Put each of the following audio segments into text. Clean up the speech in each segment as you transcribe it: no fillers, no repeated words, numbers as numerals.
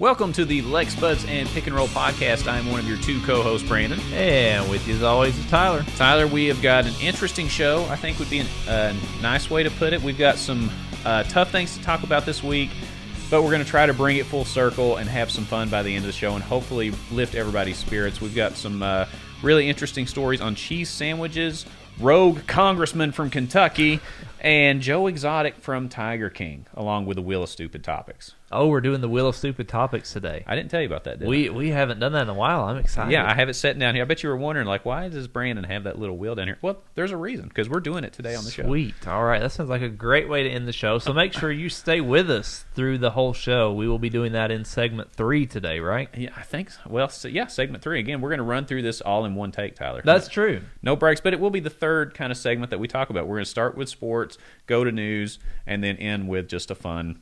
Welcome to the Lex Buds and Pick and Roll podcast. I'm one of your two co-hosts, Brandon. And with you as always is Tyler. Tyler, we have got an interesting show, I think would be a nice way to put it. We've got some tough things to talk about this week, but we're going to try to bring it full circle and have some fun by the end of the show and hopefully lift everybody's spirits. We've got some really interesting stories on cheese sandwiches, rogue congressman from Kentucky, and Joe Exotic from Tiger King, along with the Wheel of Stupid Topics. Oh, we're doing the Wheel of Stupid Topics today. I didn't tell you about that, did I? We haven't done that in a while. I'm excited. Yeah, I have it sitting down here. I bet you were wondering, like, why does Brandon have that little wheel down here? Well, there's a reason, because we're doing it today on the show. Sweet. All right, that sounds like a great way to end the show. So make sure you stay with us through the whole show. We will be doing that in segment 3 today, right? Yeah, I think so. Well, so, yeah, segment 3. Again, we're going to run through this all in one take, Tyler. That's true. No breaks, but it will be the third kind of segment that we talk about. We're going to start with sports, go to news, and then end with just a fun,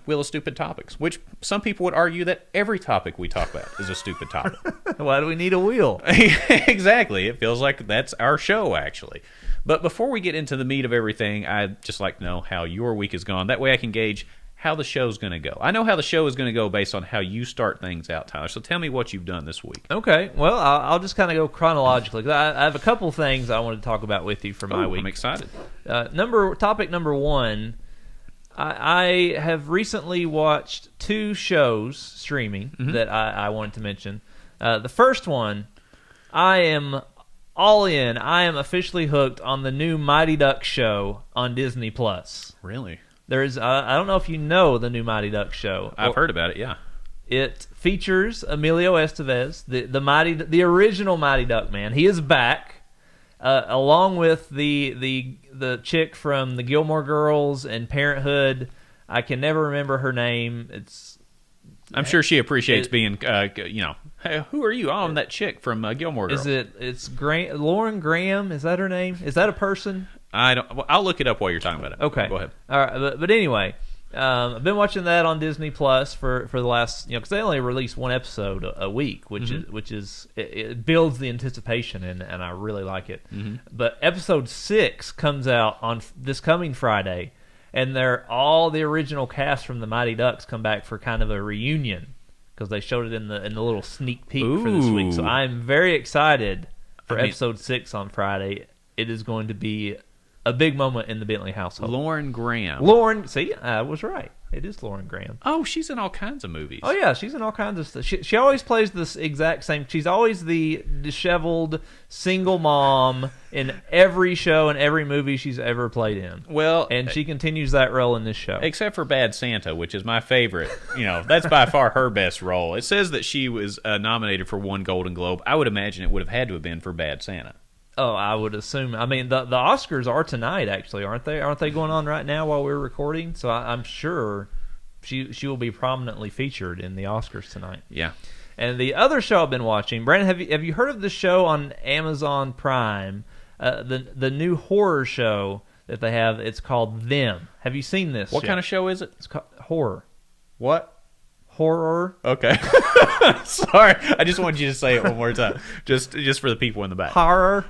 Wheel of Stupid Topics, which some people would argue that every topic we talk about is a stupid topic. Why do we need a wheel? Exactly. It feels like that's our show, actually. But before we get into the meat of everything, I'd just like to know how your week has gone. That way I can gauge how the show's going to go. I know how the show is going to go based on how you start things out, Tyler. So tell me what you've done this week. Okay. Well, I'll just kind of go chronologically. I have a couple things I want to talk about with you for my week. I'm excited. Topic number 1, I have recently watched 2 shows streaming that I wanted to mention. The first one, I am all in. I am officially hooked on the new Mighty Ducks show on Disney+. Really? There's I don't know if you know the new Mighty Ducks show. I've heard about it, yeah. It features Emilio Estevez, the original Mighty Duck man. He is back, along with the chick from the Gilmore Girls and Parenthood. I can never remember her name. I'm sure she appreciates being, hey, who are you? Oh, I'm that chick from Gilmore Girls. It's Lauren Graham? Is that her name? Is that a person? I'll look it up while you're talking about it. Okay. Go ahead. All right, but anyway, I've been watching that on Disney Plus for the last, because they only release one episode a week, which is it builds the anticipation and I really like it. But episode 6 comes out on this coming Friday, and all the original cast from the Mighty Ducks come back for kind of a reunion because they showed it in the little sneak peek for this week. So I'm very excited for episode 6 on Friday. It is going to be a big moment in the Bentley household. Lauren Graham. See, I was right. It is Lauren Graham. Oh, she's in all kinds of movies. Oh, yeah, she's in all kinds of stuff. She always plays this exact same. She's always the disheveled single mom in every show and every movie she's ever played in. Well, and she continues that role in this show. Except for Bad Santa, which is my favorite. That's by far her best role. It says that she was nominated for 1 Golden Globe. I would imagine it would have had to have been for Bad Santa. Oh, I would assume. I mean, the Oscars are tonight, actually, aren't they? Aren't they going on right now while we're recording? So I'm sure she will be prominently featured in the Oscars tonight. Yeah. And the other show I've been watching, Brandon, have you heard of the show on Amazon Prime? The new horror show that they have. It's called Them. Have you seen this? What kind of show is it? It's called horror. What? Horror. Okay. Sorry. I just wanted you to say it one more time. Just for the people in the back. Horror.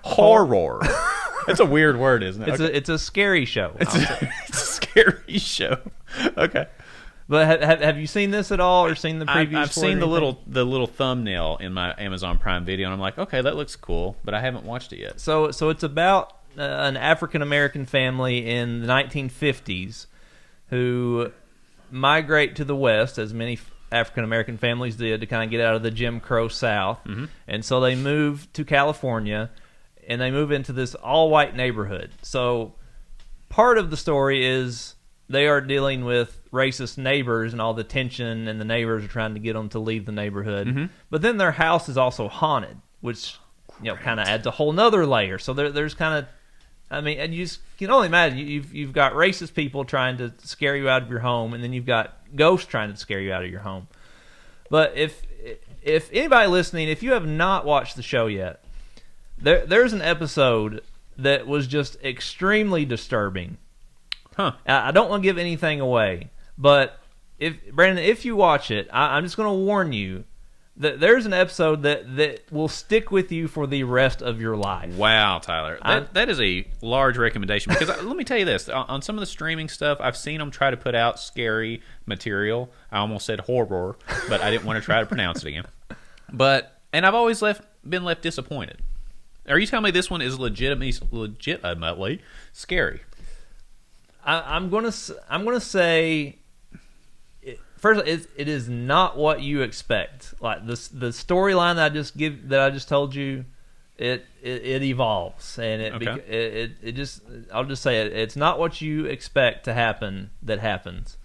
That's a weird word, isn't it? It's a scary show. It's a scary show. Okay. But have you seen this at all or seen the previews? I've seen the little thumbnail in my Amazon Prime video, and I'm like, okay, that looks cool, but I haven't watched it yet. So it's about an African-American family in the 1950s who migrate to the West, as many African-American families did, to kind of get out of the Jim Crow South. And so they move to California, and they move into this all-white neighborhood. So part of the story is they are dealing with racist neighbors and all the tension, and the neighbors are trying to get them to leave the neighborhood. But then their house is also haunted, which kind of adds a whole nother layer. So there's kind of, and you can only imagine, you've got racist people trying to scare you out of your home, and then you've got ghosts trying to scare you out of your home. But if anybody listening, if you have not watched the show yet, there's an episode that was just extremely disturbing. I don't want to give anything away, but if you watch it, I'm just going to warn you, There's an episode that will stick with you for the rest of your life. Wow, Tyler. That is a large recommendation because let me tell you this. On some of the streaming stuff, I've seen them try to put out scary material. I almost said horror, but I didn't want to try to pronounce it again. And I've always been left disappointed. Are you telling me this one is legitimately scary? I'm gonna say. First, it is not what you expect. Like the storyline that I just told you, it evolves, and it just, I'll just say it's not what you expect to happen that happens,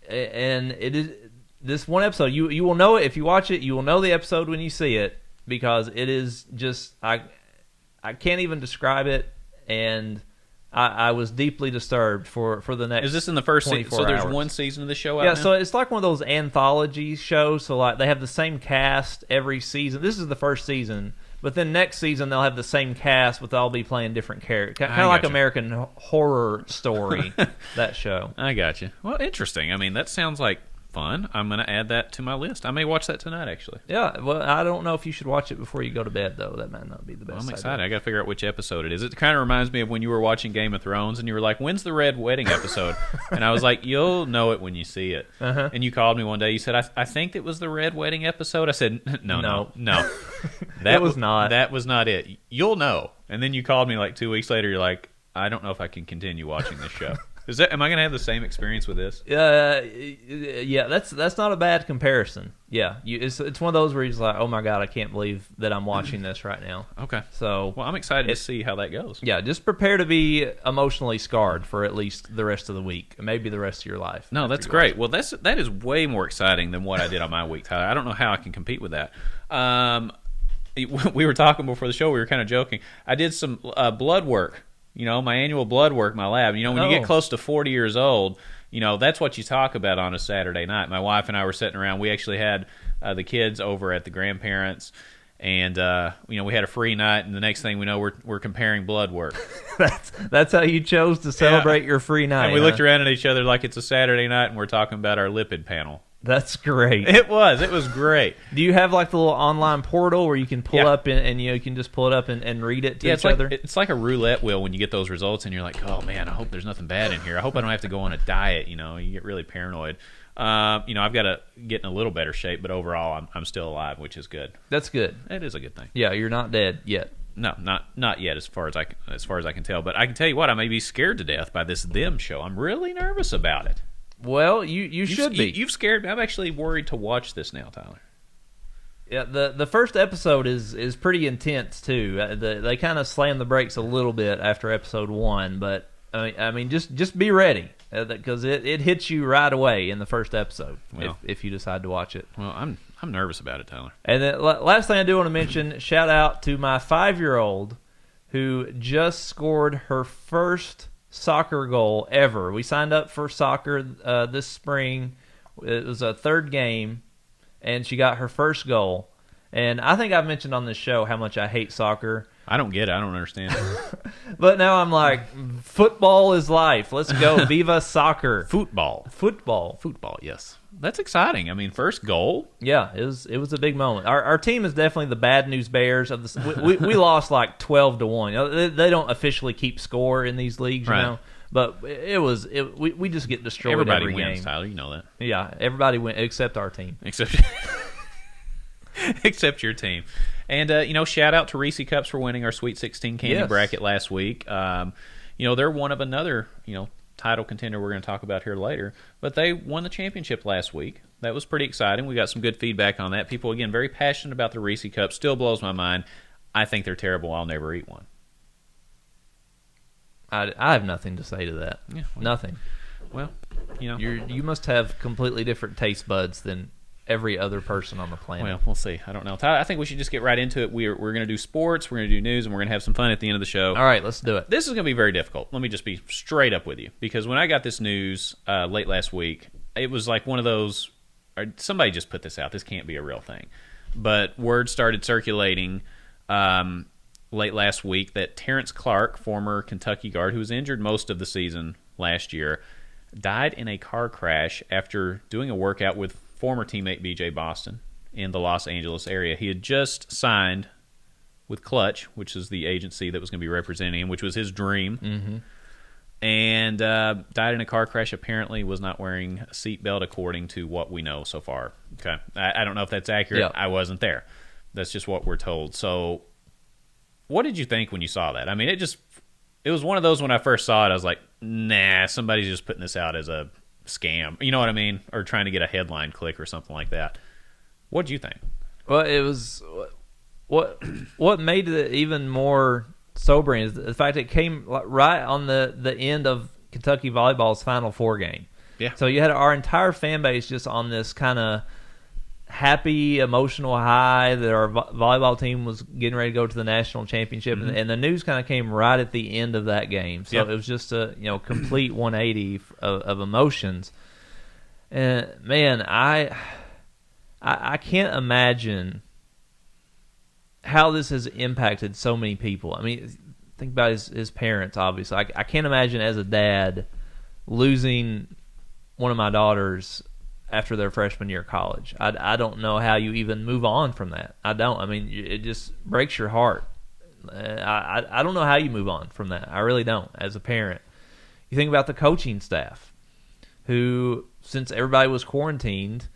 and it is this one episode. You will know it if you watch it. You will know the episode when you see it because it is just I can't even describe it, and I was deeply disturbed for the next. Is this in the first season? So there's hours. one season of the show out Yeah, now? so it's like one of those anthology shows. So like they have the same cast every season. This is the first season, but then next season they'll have the same cast, but they'll be playing different characters. Kind of like American Horror Story, that show. I got you. Well, interesting. I mean, that sounds like fun. I'm going to add that to my list. I may watch that tonight, actually. Yeah, well, I don't know if you should watch it before you go to bed, though. That might not be the best. Well, I'm excited. idea. I got to figure out which episode it is. It kind of reminds me of when you were watching Game of Thrones and you were like, when's the Red Wedding episode? And I was like, you'll know it when you see it. Uh-huh. And you called me one day. You said, I think it was the Red Wedding episode. I said, no. That was not. That was not it. You'll know. And then you called me like 2 weeks later. You're like, I don't know if I can continue watching this show. Am I going to have the same experience with this? Yeah, that's not a bad comparison. Yeah, it's one of those where you're just like, oh my god, I can't believe that I'm watching this right now. Okay. So, well, I'm excited to see how that goes. Yeah, just prepare to be emotionally scarred for at least the rest of the week, maybe the rest of your life. No, that's great. Well, that is way more exciting than what I did on my week, Tyler. I don't know how I can compete with that. We were talking before the show. We were kind of joking. I did some blood work. My annual blood work, my lab. When you get close to 40 years old, that's what you talk about on a Saturday night. My wife and I were sitting around. We actually had the kids over at the grandparents', and we had a free night. And the next thing we know, we're comparing blood work. That's how you chose to celebrate your free night. And we looked around at each other like it's a Saturday night, and we're talking about our lipid panel. That's great. It was great. Do you have like the little online portal where you can pull up and you can just pull it up and read it to each other? It's like a roulette wheel when you get those results and you're like, oh man, I hope there's nothing bad in here. I hope I don't have to go on a diet. You get really paranoid. I've got to get in a little better shape, but overall I'm still alive, which is good. That's good. It is a good thing. Yeah, you're not dead yet. No, not yet, as far as I can tell. But I can tell you what, I may be scared to death by this Them show. I'm really nervous about it. Well, you should be. You've scared me. I'm actually worried to watch this now, Tyler. Yeah, the first episode is pretty intense too. They kind of slam the brakes a little bit after episode 1, but I mean just be ready because it hits you right away in the first episode if you decide to watch it. Well, I'm nervous about it, Tyler. And then last thing I do want to mention, shout out to my 5-year-old who just scored her first soccer goal ever. We signed up for soccer this spring. It was a third game, and she got her first goal. And I think I've mentioned on this show how much I hate soccer. I don't get it. I don't understand it. But now I'm like, football is life. Let's go. Viva soccer. Football, yes. That's exciting. I mean, first goal. Yeah, it was a big moment. Our team is definitely the bad news bears of the. We lost like 12-1. They don't officially keep score in these leagues, right. But we just get destroyed. Everybody every wins, game. Tyler. You know that. Yeah, everybody wins except our team. Except your team. And shout out to Reese Cups for winning our Sweet 16 candy bracket last week. They're one of another title contender we're going to talk about here later, but they won the championship last week. That was pretty exciting. We got some good feedback on that. People, again, very passionate about the Reese Cup. Still blows my mind. I think they're terrible. I'll never eat one. I have nothing to say to that. Yeah, nothing. Well, you must have completely different taste buds than every other person on the planet. Well, we'll see. I don't know. Tyler, I think we should just get right into it. We're going to do sports, we're going to do news, and we're going to have some fun at the end of the show. All right, let's do it. This is going to be very difficult. Let me just be straight up with you. Because when I got this news late last week, it was like one of those, somebody just put this out. This can't be a real thing. But word started circulating late last week that Terrance Clarke, former Kentucky guard who was injured most of the season last year, died in a car crash after doing a workout with former teammate B.J. Boston in the Los Angeles area. He had just signed with Clutch, which is the agency that was going to be representing him, which was his dream. Mm-hmm. And died in a car crash. Apparently was not wearing a seatbelt, according to what we know so far. Okay, I don't know if that's accurate. Yeah. I wasn't there. That's just what we're told. So what did you think when you saw that? I mean, it was one of those when I first saw it, I was like, nah, somebody's just putting this out as a scam. You know what I mean? Or trying to get a headline click or something like that. What did you think? Well, it was what made it even more sobering is the fact it came right on the end of Kentucky volleyball's Final Four game. Yeah. So you had our entire fan base just on this kind of happy, emotional high that our volleyball team was getting ready to go to the national championship, Mm-hmm. and the news kind of came right at the end of that game. So Yep. it was just a complete 180 of emotions. And man, I can't imagine how this has impacted so many people. I mean, think about his parents, obviously. I can't imagine as a dad losing one of my daughters after their freshman year of college. I don't know how you even move on from that. I don't. I mean, it just breaks your heart. I don't know how you move on from that. I really don't, as a parent. You think about the coaching staff who, since everybody was quarantined,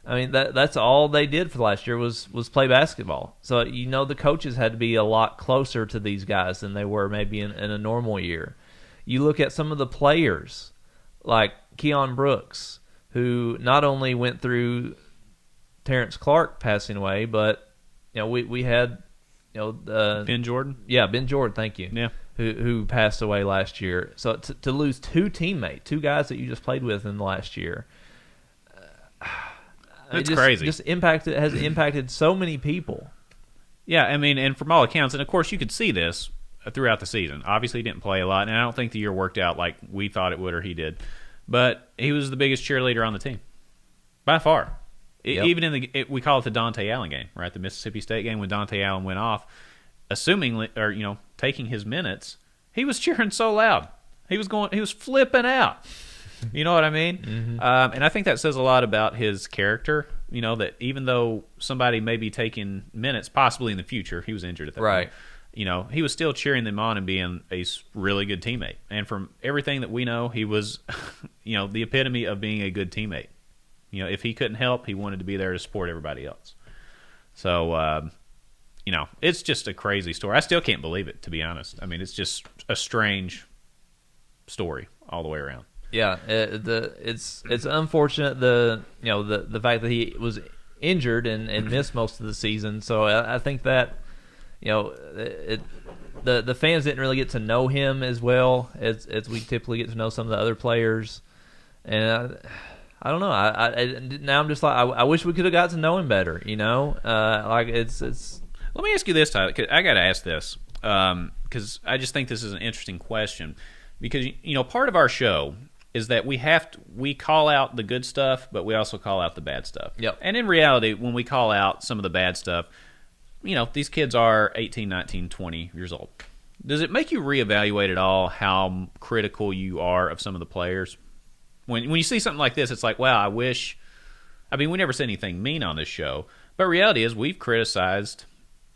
I mean, that's all they did for the last year was play basketball. So, the coaches had to be a lot closer to these guys than they were maybe in a normal year. You look at some of the players, like Keon Brooks, who not only went through Terrance Clarke passing away, but, we had, Ben Jordan? Yeah, Ben Jordan, thank you. Yeah. Who passed away last year. So to lose two guys that you just played with in the last year, It's crazy. Has impacted so many people. Yeah, I mean, and from all accounts, and of course you could see this throughout the season. Obviously he didn't play a lot, and I don't think the year worked out like we thought it would or he did. But he was the biggest cheerleader on the team. By far. Yep. Even we call it the Dante Allen game, right? The Mississippi State game when Dante Allen went off, taking his minutes, he was cheering so loud. He was flipping out. You know what I mean? Mm-hmm. And I think that says a lot about his character. That even though somebody may be taking minutes, possibly in the future, he was injured at that Right. point. He was still cheering them on and being a really good teammate. And from everything that we know, he was, the epitome of being a good teammate. If he couldn't help, he wanted to be there to support everybody else. So, it's just a crazy story. I still can't believe it, to be honest. I mean, it's just a strange story all the way around. Yeah, it's unfortunate the fact that he was injured and missed most of the season. So I think that the fans didn't really get to know him as well as we typically get to know some of the other players, and I don't know. Now I'm just like I wish we could have got to know him better. Like it's. Let me ask you this, Tyler. 'Cause I got to ask this because I just think this is an interesting question because part of our show is that we call out the good stuff, but we also call out the bad stuff. Yep. And in reality, when we call out some of the bad stuff, these kids are 18, 19, 20 years old. Does it make you reevaluate at all how critical you are of some of the players? When you see something like this, it's like, wow, I wish. I mean, we never said anything mean on this show, but reality is we've criticized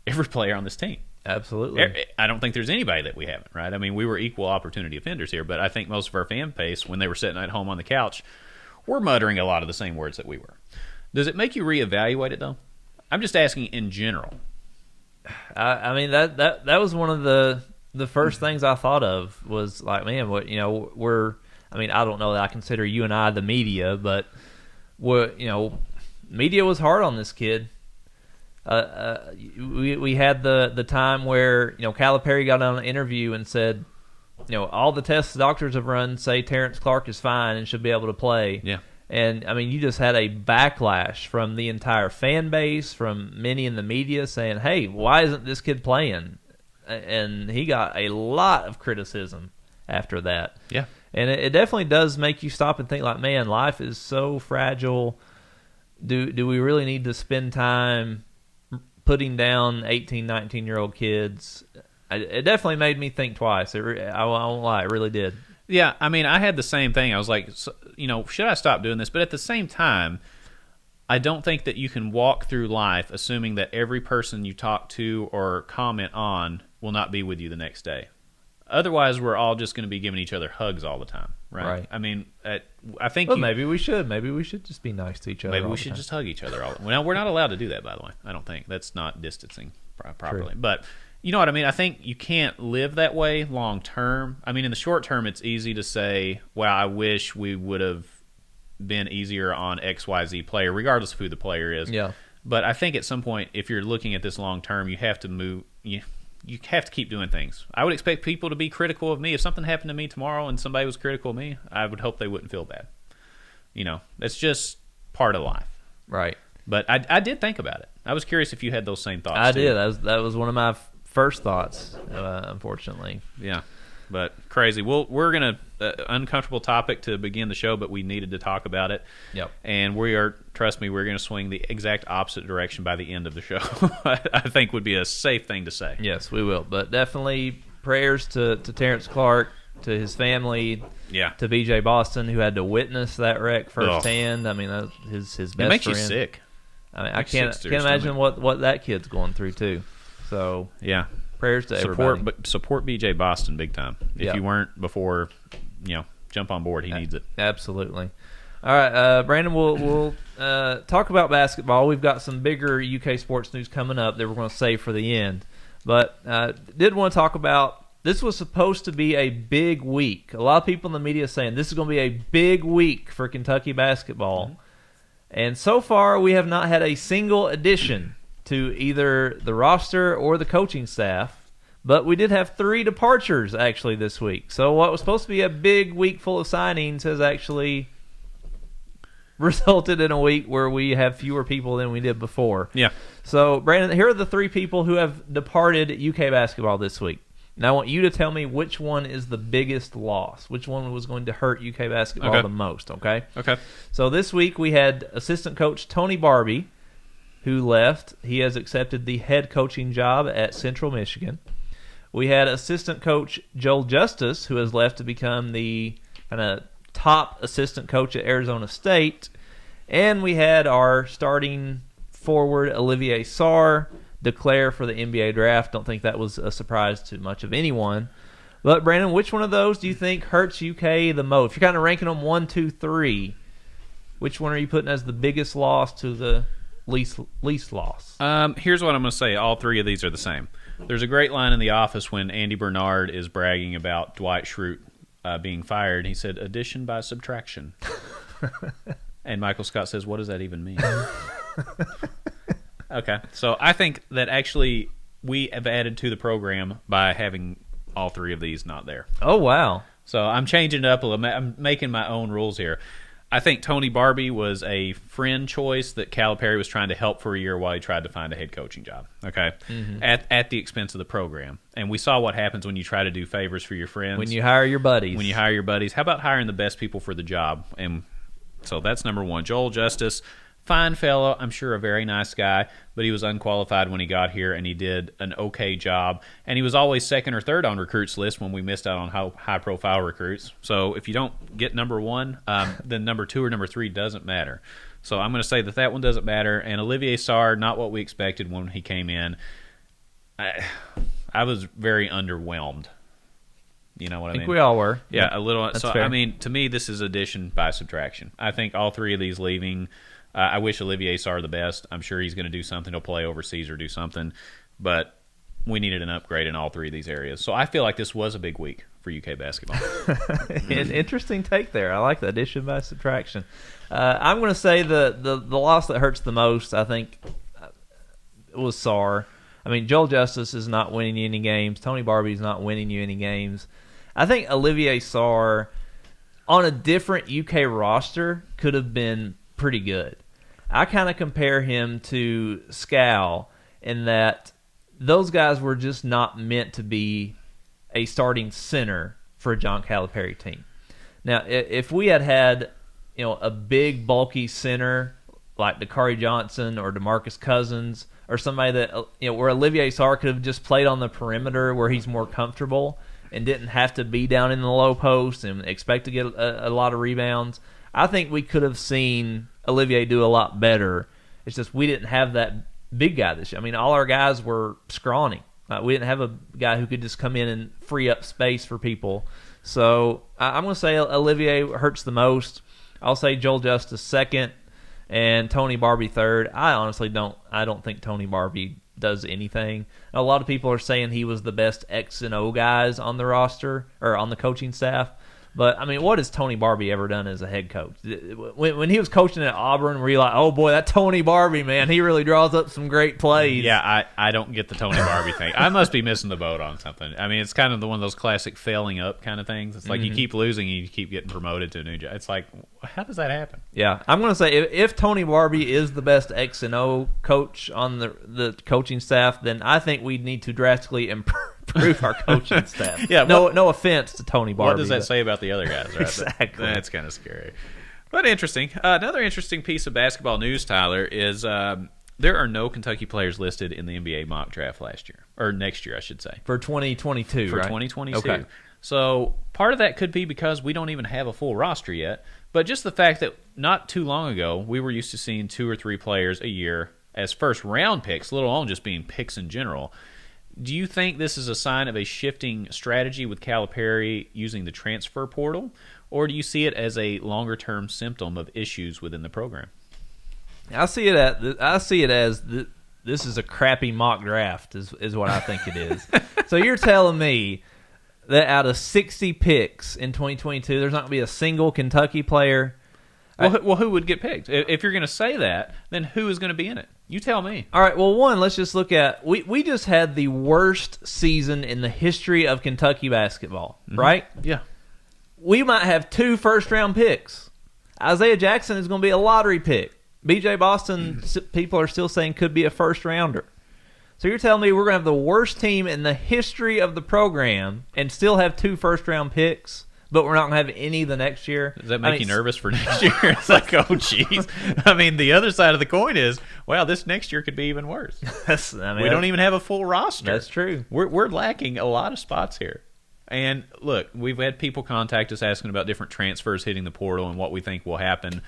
every player on this team. Absolutely. I don't think there's anybody that we haven't, right? I mean, we were equal opportunity offenders here, but I think most of our fan base, when they were sitting at home on the couch, were muttering a lot of the same words that we were. Does it make you reevaluate it, though? I'm just asking in general. I mean, that was one of the first things I thought of was like, man, what I mean, I don't know that I consider you and I the media, but media was hard on this kid. We had the time where Calipari got on an interview and said, all the tests the doctors have run say Terrance Clarke is fine and should be able to play. Yeah. And I mean, you just had a backlash from the entire fan base, from many in the media saying, "Hey, why isn't this kid playing?" And he got a lot of criticism after that. Yeah. And it definitely does make you stop and think like, man, life is so fragile. Do we really need to spend time putting down 18, 19-year-old kids? It definitely made me think twice. I won't lie, it really did. Yeah, I mean, I had the same thing. I was like, should I stop doing this? But at the same time, I don't think that you can walk through life assuming that every person you talk to or comment on will not be with you the next day. Otherwise, we're all just going to be giving each other hugs all the time, right? I mean, I think maybe we should. Maybe we should just be nice to each other. Maybe we should just hug each other all the time. Well, we're not allowed to do that, by the way. I don't think. That's not distancing properly. True. But you know what I mean? I think you can't live that way long term. I mean, in the short term, it's easy to say, well, I wish we would have been easier on XYZ player, regardless of who the player is. Yeah. But I think at some point, if you're looking at this long term, you have to move. You have to keep doing things. I would expect people to be critical of me. If something happened to me tomorrow and somebody was critical of me, I would hope they wouldn't feel bad. That's just part of life. Right. But I did think about it. I was curious if you had those same thoughts. I too. did. That was one of my first thoughts, unfortunately. Yeah. But crazy. We're going to uncomfortable topic to begin the show, but we needed to talk about it. Yep. And trust me, we're going to swing the exact opposite direction by the end of the show. I think would be a safe thing to say. Yes, we will. But definitely prayers to Terrance Clarke, to his family, to BJ Boston, who had to witness that wreck firsthand. I mean, his best friend. It makes you sick. I mean, I can't imagine what that kid's going through too. So yeah. Prayers to everybody. But support BJ Boston big time. If you weren't before, jump on board. He needs it. Absolutely. All right, Brandon, we'll talk about basketball. We've got some bigger UK sports news coming up that we're going to save for the end. But did want to talk about, this was supposed to be a big week. A lot of people in the media saying this is going to be a big week for Kentucky basketball. Mm-hmm. And so far, we have not had a single addition to either the roster or the coaching staff, but we did have 3 departures actually this week. So what was supposed to be a big week full of signings has actually resulted in a week where we have fewer people than we did before. Yeah. So, Brandon, here are the 3 people who have departed UK basketball this week. Now, I want you to tell me which one is the biggest loss, which one was going to hurt UK basketball the most, okay? Okay. So this week we had assistant coach Tony Barbie, who left. He has accepted the head coaching job at Central Michigan. We had assistant coach Joel Justice, who has left to become the kind of top assistant coach at Arizona State. And we had our starting forward, Olivier Sarr, declare for the NBA draft. Don't think that was a surprise to much of anyone. But, Brandon, which one of those do you think hurts UK the most? If you're kind of ranking them 1, 2, 3, which one are you putting as the biggest loss to the least loss? Here's what I'm going to say. All 3 of these are the same. There's a great line in The Office when Andy Bernard is bragging about Dwight Schrute being fired. He said, addition by subtraction. And Michael Scott says, what does that even mean? Okay, so I think that actually we have added to the program by having all 3 of these not there. Oh, wow. So I'm changing it up a little. I'm making my own rules here. I think Tony Barbie was a friend choice that Calipari was trying to help for a year while he tried to find a head coaching job, okay, at the expense of the program. And we saw what happens when you try to do favors for your friends. When you hire your buddies. How about hiring the best people for the job? And so that's number 1. Joel Justice, fine fellow, I'm sure a very nice guy, but he was unqualified when he got here, and he did an okay job. And he was always second or third on recruits list when we missed out on high-profile recruits. So if you don't get number 1, then number 2 or number 3 doesn't matter. So I'm going to say that one doesn't matter. And Olivier Sarr, not what we expected when he came in. I was very underwhelmed. You know what I mean? I think we all were. Yeah, a little. That's so, fair. I mean, to me, this is addition by subtraction. I think all 3 of these leaving. I wish Olivier Sarr the best. I'm sure he's going to do something. He'll play overseas or do something. But we needed an upgrade in all 3 of these areas. So I feel like this was a big week for UK basketball. An interesting take there. I like the addition by subtraction. I'm going to say the loss that hurts the most, I think, was Sarr. I mean, Joel Justice is not winning you any games. Tony Barbie's not winning you any games. I think Olivier Sarr, on a different UK roster, could have been pretty good. I kind of compare him to Scal in that those guys were just not meant to be a starting center for a John Calipari team. Now, if we had a big, bulky center like Dakari Johnson or DeMarcus Cousins or somebody that where Olivier Sarr could have just played on the perimeter where he's more comfortable and didn't have to be down in the low post and expect to get a lot of rebounds, I think we could have seen Olivier do a lot better. It's just we didn't have that big guy this year. I mean, all our guys were scrawny. We didn't have a guy who could just come in and free up space for people. So I'm going to say Olivier hurts the most. I'll say Joel Justice second and Tony Barbie third. I honestly don't think Tony Barbie does anything. A lot of people are saying he was the best X and O guys on the roster or on the coaching staff. But, I mean, what has Tony Barbie ever done as a head coach? When he was coaching at Auburn, were you like, oh, boy, that Tony Barbie, man, he really draws up some great plays. Yeah, I don't get the Tony Barbie thing. I must be missing the boat on something. I mean, it's kind of one of those classic failing up kind of things. It's like you keep losing and you keep getting promoted to a new job. It's like, how does that happen? Yeah, I'm going to say if Tony Barbie is the best X and O coach on the coaching staff, then I think we need to drastically improve our coaching staff. Yeah, no offense to Tony Barbie. What does that say about the other guys? Right? Exactly. That's kind of scary. But interesting. Another interesting piece of basketball news, Tyler, is there are no Kentucky players listed in the NBA mock draft last year. Or next year, I should say. For 2022, For right? 2022. Okay. So part of that could be because we don't even have a full roster yet. But just the fact that not too long ago, we were used to seeing 2 or 3 players a year as first-round picks, let alone just being picks in general. Do you think this is a sign of a shifting strategy with Calipari using the transfer portal, or do you see it as a longer-term symptom of issues within the program? I see it as this is a crappy mock draft is what I think it is. So you're telling me that out of 60 picks in 2022, there's not going to be a single Kentucky player? Well, who would get picked? If you're going to say that, then who is going to be in it? You tell me. All right, well, let's just look at we just had the worst season in the history of Kentucky basketball, right? Yeah. We might have 2 first-round picks. Isaiah Jackson is going to be a lottery pick. B.J. Boston, people are still saying, could be a first-rounder. So you're telling me we're going to have the worst team in the history of the program and still have 2 first-round picks, but we're not going to have any the next year? Does that make you nervous for next year? It's like, oh, jeez. I mean, the other side of the coin is, wow, this next year could be even worse. We don't even have a full roster. That's true. We're lacking a lot of spots here. And, look, we've had people contact us asking about different transfers hitting the portal and what we think will happen.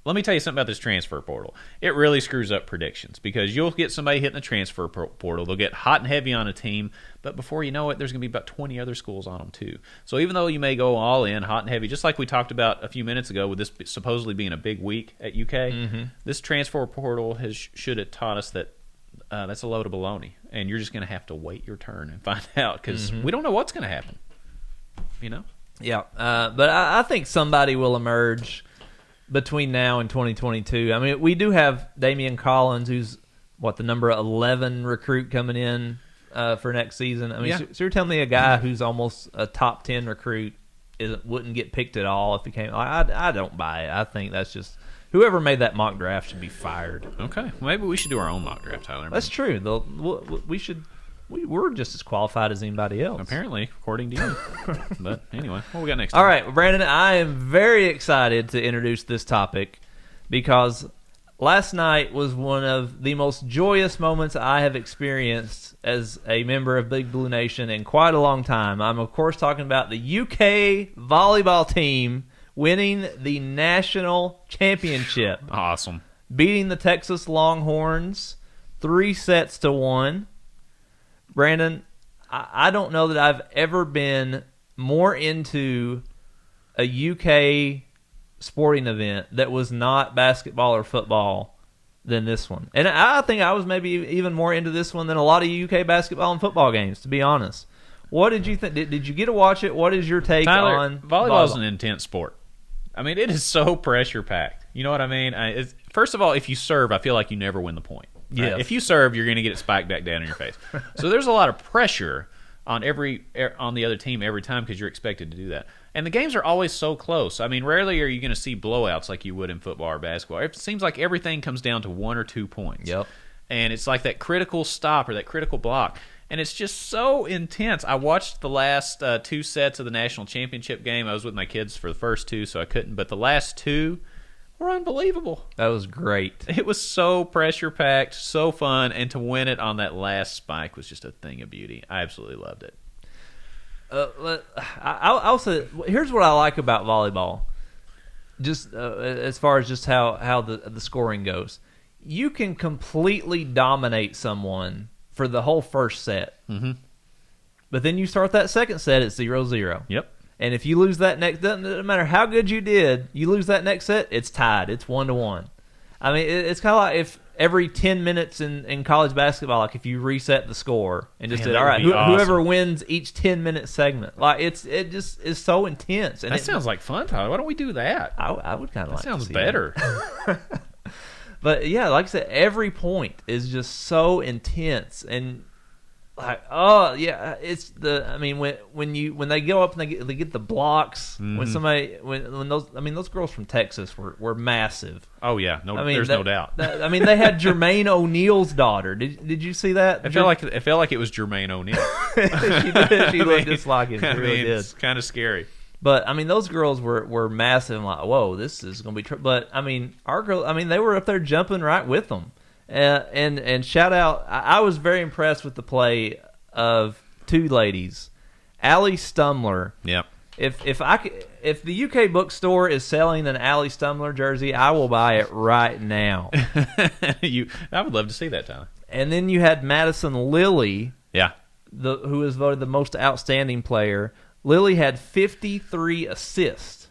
Let me tell you something about this transfer portal. It really screws up predictions because you'll get somebody hitting the transfer portal. They'll get hot and heavy on a team, but before you know it, there's going to be about 20 other schools on them too. So even though you may go all in, hot and heavy, just like we talked about a few minutes ago with this supposedly being a big week at UK, this transfer portal should have taught us that that's a load of baloney, and you're just going to have to wait your turn and find out because we don't know what's going to happen. You know? Yeah, but I think somebody will emerge between now and 2022. I mean, we do have Damian Collins, who's, the number 11 recruit coming in for next season. I mean, so you're telling me a guy who's almost a top 10 recruit wouldn't get picked at all if he came? I don't buy it. I think that's just whoever made that mock draft should be fired. Okay, well, maybe we should do our own mock draft, Tyler. That's true. We should. We're just as qualified as anybody else. Apparently, according to you. But anyway, what we got next? All right, Brandon, I am very excited to introduce this topic because last night was one of the most joyous moments I have experienced as a member of Big Blue Nation in quite a long time. I'm, of course, talking about the UK volleyball team winning the national championship. Awesome. Beating the Texas Longhorns 3-1. Brandon, I don't know that I've ever been more into a UK sporting event that was not basketball or football than this one. And I think I was maybe even more into this one than a lot of UK basketball and football games, to be honest. What did you think? Did you get to watch it? What is your take Tyler, on volleyball? Is an intense sport. I mean, it is so pressure-packed. You know what I mean? First of all, if you serve, I feel like you never win the point. Yes. If you serve, you're going to get it spiked back down in your face. So there's a lot of pressure on the other team every time because you're expected to do that. And the games are always so close. I mean, rarely are you going to see blowouts like you would in football or basketball. It seems like everything comes down to 1 or 2 points. Yep. And it's like that critical stop or that critical block. And it's just so intense. I watched the last 2 sets of the national championship game. I was with my kids for the first 2, so I couldn't. But the last 2 were unbelievable. That was great. It was so pressure-packed, so fun, and to win it on that last spike was just a thing of beauty. I absolutely loved it. I'll say, here's what I like about volleyball. just as far as just how the scoring goes, you can completely dominate someone for the whole first set. Mm-hmm. But then you start that second set at 0-0. Yep. And if you lose that doesn't matter how good you did, you lose that next set, it's tied. It's 1-1. I mean, it's kind of like if every 10 minutes in college basketball, like if you reset the score and just did, all right, whoever wins each 10-minute segment. Like, it just is so intense. And that sounds like fun, Tyler. Why don't we do that? I would kind of like sounds to see better. That. But, yeah, like I said, every point is just so intense. And, like, oh, yeah, it's I mean, when they go up and they get the blocks, when those girls from Texas were massive. Oh yeah, there's no doubt. I mean, they had Jermaine O'Neal's daughter. Did you see that? It felt like it was Jermaine O'Neal. She did. She looked just like it. She really did. It's kind of scary. But I mean, those girls were massive. I'm like, whoa, this is going to be. But I mean, our girls. I mean, they were up there jumping right with them. And shout out, I was very impressed with the play of two ladies, Allie Stumler. Yep. If the UK bookstore is selling an Allie Stumler jersey, I will buy it right now. I would love to see that, Tyler. And then you had Madison Lilly, yeah, who was voted the most outstanding player. Lilly had 53 assists.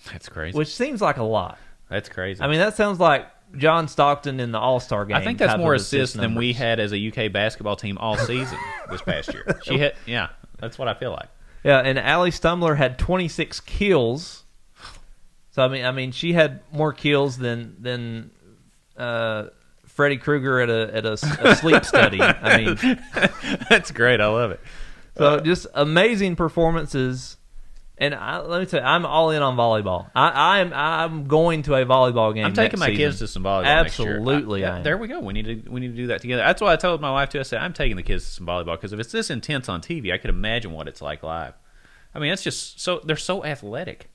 That's crazy. Which seems like a lot. That's crazy. I mean, that sounds like John Stockton in the All-Star game. I think that's more assists than we had as a UK basketball team all season this past year. That's what I feel like. Yeah, and Allie Stumler had 26 kills. So I mean, she had more kills than Freddy Krueger at a sleep study. I mean, that's great. I love it. So just amazing performances. And let me tell you, I'm all in on volleyball. I'm going to a volleyball game. I'm taking my kids to some volleyball next year. Absolutely, there we go. We need to do that together. That's why I told my wife too. I said I'm taking the kids to some volleyball because if it's this intense on TV, I could imagine what it's like live. I mean, it's just they're so athletic.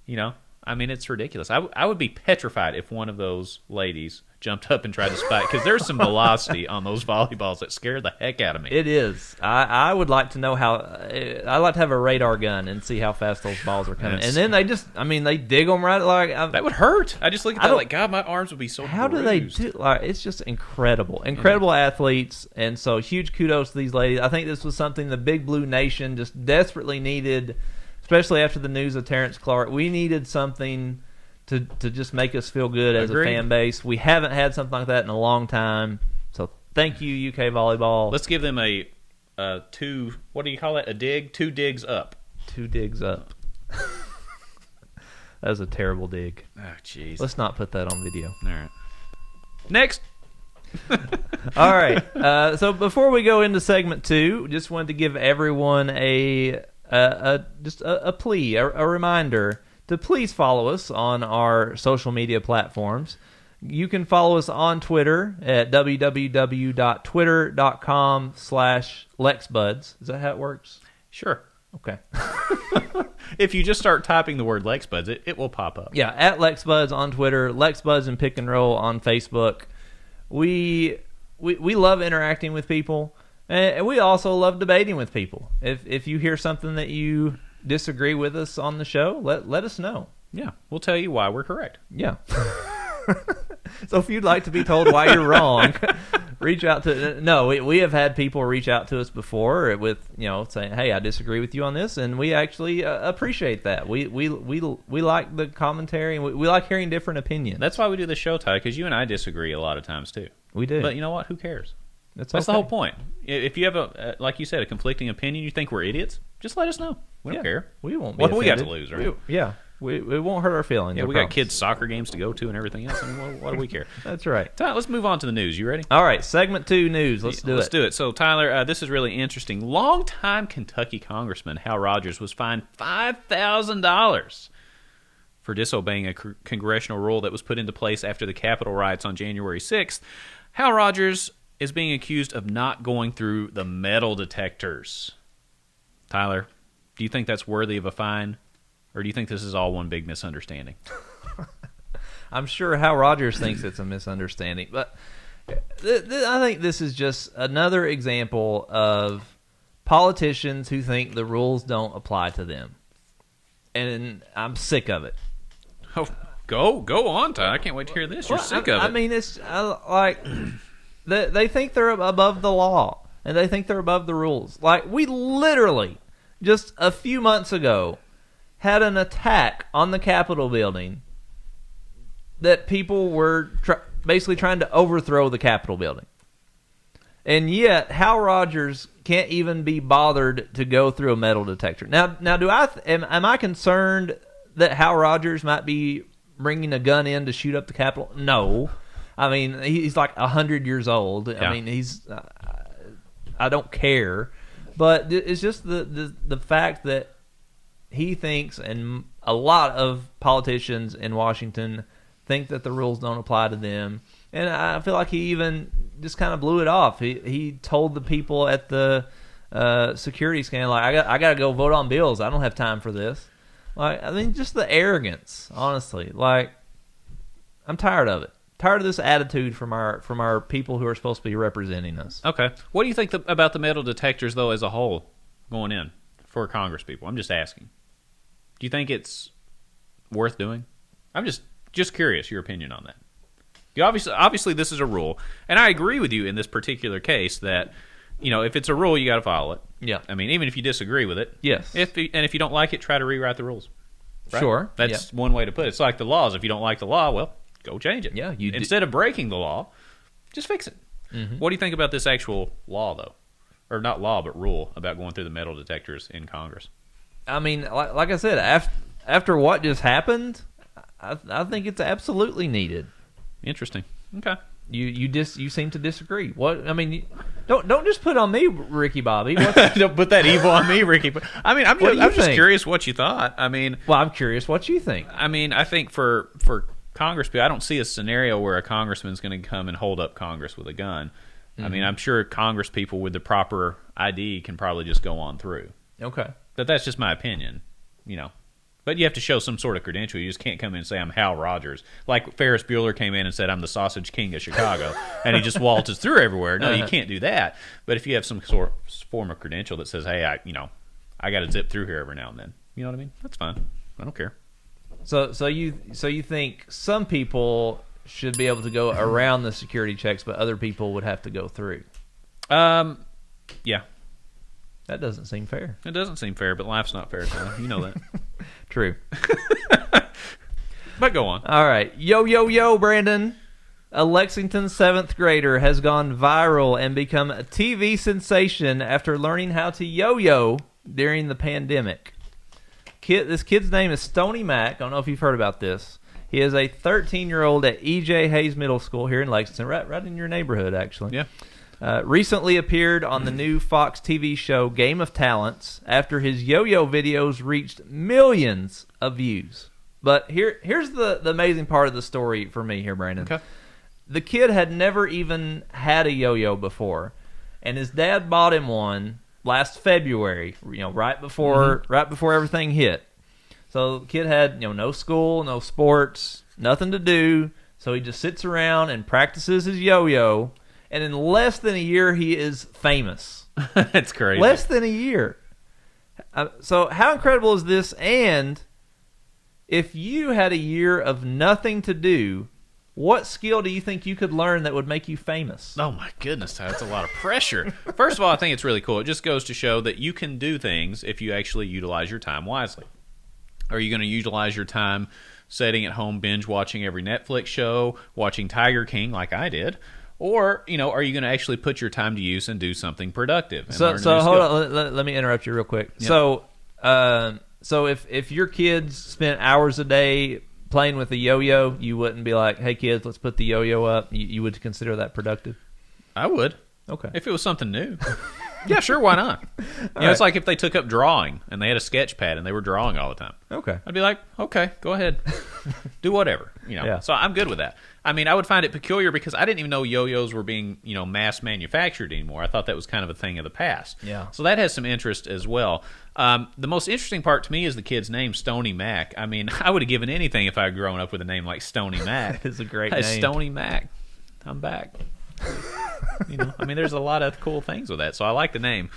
You know, I mean, it's ridiculous. I would be petrified if one of those ladies jumped up and tried to spike because there's some velocity on those volleyballs that scare the heck out of me. It is. I would like to know how. I'd like to have a radar gun and see how fast those balls are coming. And then they dig them right like that would hurt. I just look at that like, God, my arms would be so. How bruised. do they do? Like, it's just incredible athletes, and so huge kudos to these ladies. I think this was something the Big Blue Nation just desperately needed, especially after the news of Terrance Clarke. We needed something to just make us feel good as a fan base. We haven't had something like that in a long time. So thank you, UK Volleyball. Let's give them a two. What do you call it? A dig? 2 digs up. 2 digs up. That was a terrible dig. Oh, jeez. Let's not put that on video. All right. Next. All right. So before we go into segment 2, just wanted to give everyone a plea, a reminder to please follow us on our social media platforms. You can follow us on Twitter at www.twitter.com/LexBuds. Is that how it works? Sure. Okay. If you just start typing the word LexBuds, it will pop up. Yeah, at LexBuds on Twitter, LexBuds and Pick and Roll on Facebook. We love interacting with people, and we also love debating with people. If you hear something that you disagree with us on the show, let us know. Yeah, we'll tell you why we're correct. Yeah. So if you'd like to be told why you're wrong, reach out to. No, we have had people reach out to us before with saying, "Hey, I disagree with you on this," and we actually appreciate that. We like the commentary, and we like hearing different opinions. That's why we do the show, Ty, because you and I disagree a lot of times too. We do, but you know what? Who cares? That's okay. The whole point. If you have like you said, a conflicting opinion, you think we're idiots, just let us know. We don't care. We won't. What do we got to lose, right? It won't hurt our feelings. Yeah, we got kids' soccer games to go to and everything else. I mean, what do we care? That's right. Tyler, let's move on to the news. You ready? All right, segment 2 news. Let's do it. So, Tyler, this is really interesting. Longtime Kentucky Congressman Hal Rogers was fined $5,000 for disobeying a congressional rule that was put into place after the Capitol riots on January 6th. Hal Rogers is being accused of not going through the metal detectors. Tyler, do you think that's worthy of a fine? Or do you think this is all one big misunderstanding? I'm sure Hal Rogers thinks it's a misunderstanding. But I think this is just another example of politicians who think the rules don't apply to them. And I'm sick of it. Oh, go on, Ty. I can't wait to hear this. You're sick of it. I mean, it's like they think they're above the law, and they think they're above the rules. Like, we literally, just a few months ago, had an attack on the Capitol building that people were basically trying to overthrow the Capitol building. And yet, Hal Rogers can't even be bothered to go through a metal detector. Now, am I concerned that Hal Rogers might be bringing a gun in to shoot up the Capitol? No. I mean, he's like 100 years old. Yeah. I mean, I don't care. But it's just the fact that he thinks, and a lot of politicians in Washington think that the rules don't apply to them. And I feel like he even just kind of blew it off. He told the people at the security scan, like, I got to go vote on bills. I don't have time for this. Like, I mean, just the arrogance, honestly. Like, I'm tired of it. Tired of this attitude from our people who are supposed to be representing us. Okay. What do you think about the metal detectors, though, as a whole, going in for Congress people? I'm just asking. Do you think it's worth doing? I'm just curious, your opinion on that. Obviously, this is a rule, and I agree with you in this particular case that, if it's a rule, you got to follow it. Yeah. I mean, even if you disagree with it. Yes. If you don't like it, try to rewrite the rules. Right? Sure. That's one way to put it. It's like the laws. If you don't like the law, well, go change it. Yeah. Instead of breaking the law, just fix it. Mm-hmm. What do you think about this actual law, though? Or not law, but rule about going through the metal detectors in Congress? I mean, like I said, after what just happened, I think it's absolutely needed. Interesting. Okay. You seem to disagree. What? I mean, don't just put on me, Ricky Bobby. Don't put that evil on me, Ricky. I mean, I'm just curious what you thought. I mean, well, I'm curious what you think. I mean, I think for Congress, I don't see a scenario where a congressman's going to come and hold up Congress with a gun. Mm-hmm. I mean, I'm sure Congress people with the proper ID can probably just go on through. Okay. But that's just my opinion, But you have to show some sort of credential. You just can't come in and say, I'm Hal Rogers. Like Ferris Bueller came in and said, I'm the Sausage King of Chicago. And he just waltzes through everywhere. No, you can't do that. But if you have some sort of form of credential that says, hey, I got to zip through here every now and then. You know what I mean? That's fine. I don't care. So you think some people should be able to go around the security checks, but other people would have to go through? Yeah. That doesn't seem fair. It doesn't seem fair, but life's not fair, Tyler. You know that. True. But go on. All right. Yo, Brandon. A Lexington 7th grader has gone viral and become a TV sensation after learning how to yo-yo during the pandemic. This kid's name is Stony Mac. I don't know if you've heard about this. He is a 13-year-old at E.J. Hayes Middle School here in Lexington, right in your neighborhood, actually. Yeah. Recently appeared on the new Fox TV show Game of Talents after his yo-yo videos reached millions of views. But here's the amazing part of the story for me here, Brandon. Okay. The kid had never even had a yo-yo before, and his dad bought him one last February, right before everything hit. So the kid had no school, no sports, nothing to do, so he just sits around and practices his yo-yo. And in less than a year, he is famous. That's crazy. Less than a year. So how incredible is this? And if you had a year of nothing to do, what skill do you think you could learn that would make you famous? Oh, my goodness, Ty, that's a lot of pressure. First of all, I think it's really cool. It just goes to show that you can do things if you actually utilize your time wisely. Are you going to utilize your time sitting at home binge watching every Netflix show, watching Tiger King like I did? Or, are you going to actually put your time to use and do something productive? So hold on. Let me interrupt you real quick. Yep. So if your kids spent hours a day playing with a yo-yo, you wouldn't be like, hey, kids, let's put the yo-yo up. You would consider that productive? I would. Okay. If it was something new. Yeah, sure, why not? It's like if they took up drawing and they had a sketch pad and they were drawing all the time. Okay. I'd be like, okay, go ahead. Do whatever. Yeah. So I'm good with that. I mean, I would find it peculiar because I didn't even know yo-yos were being, mass manufactured anymore. I thought that was kind of a thing of the past. Yeah. So that has some interest as well. The most interesting part to me is the kid's name, Stony Mac. I mean, I would have given anything if I had grown up with a name like Stony Mac. It's a great name. Stony Mac. I'm back. There's a lot of cool things with that. So I like the name.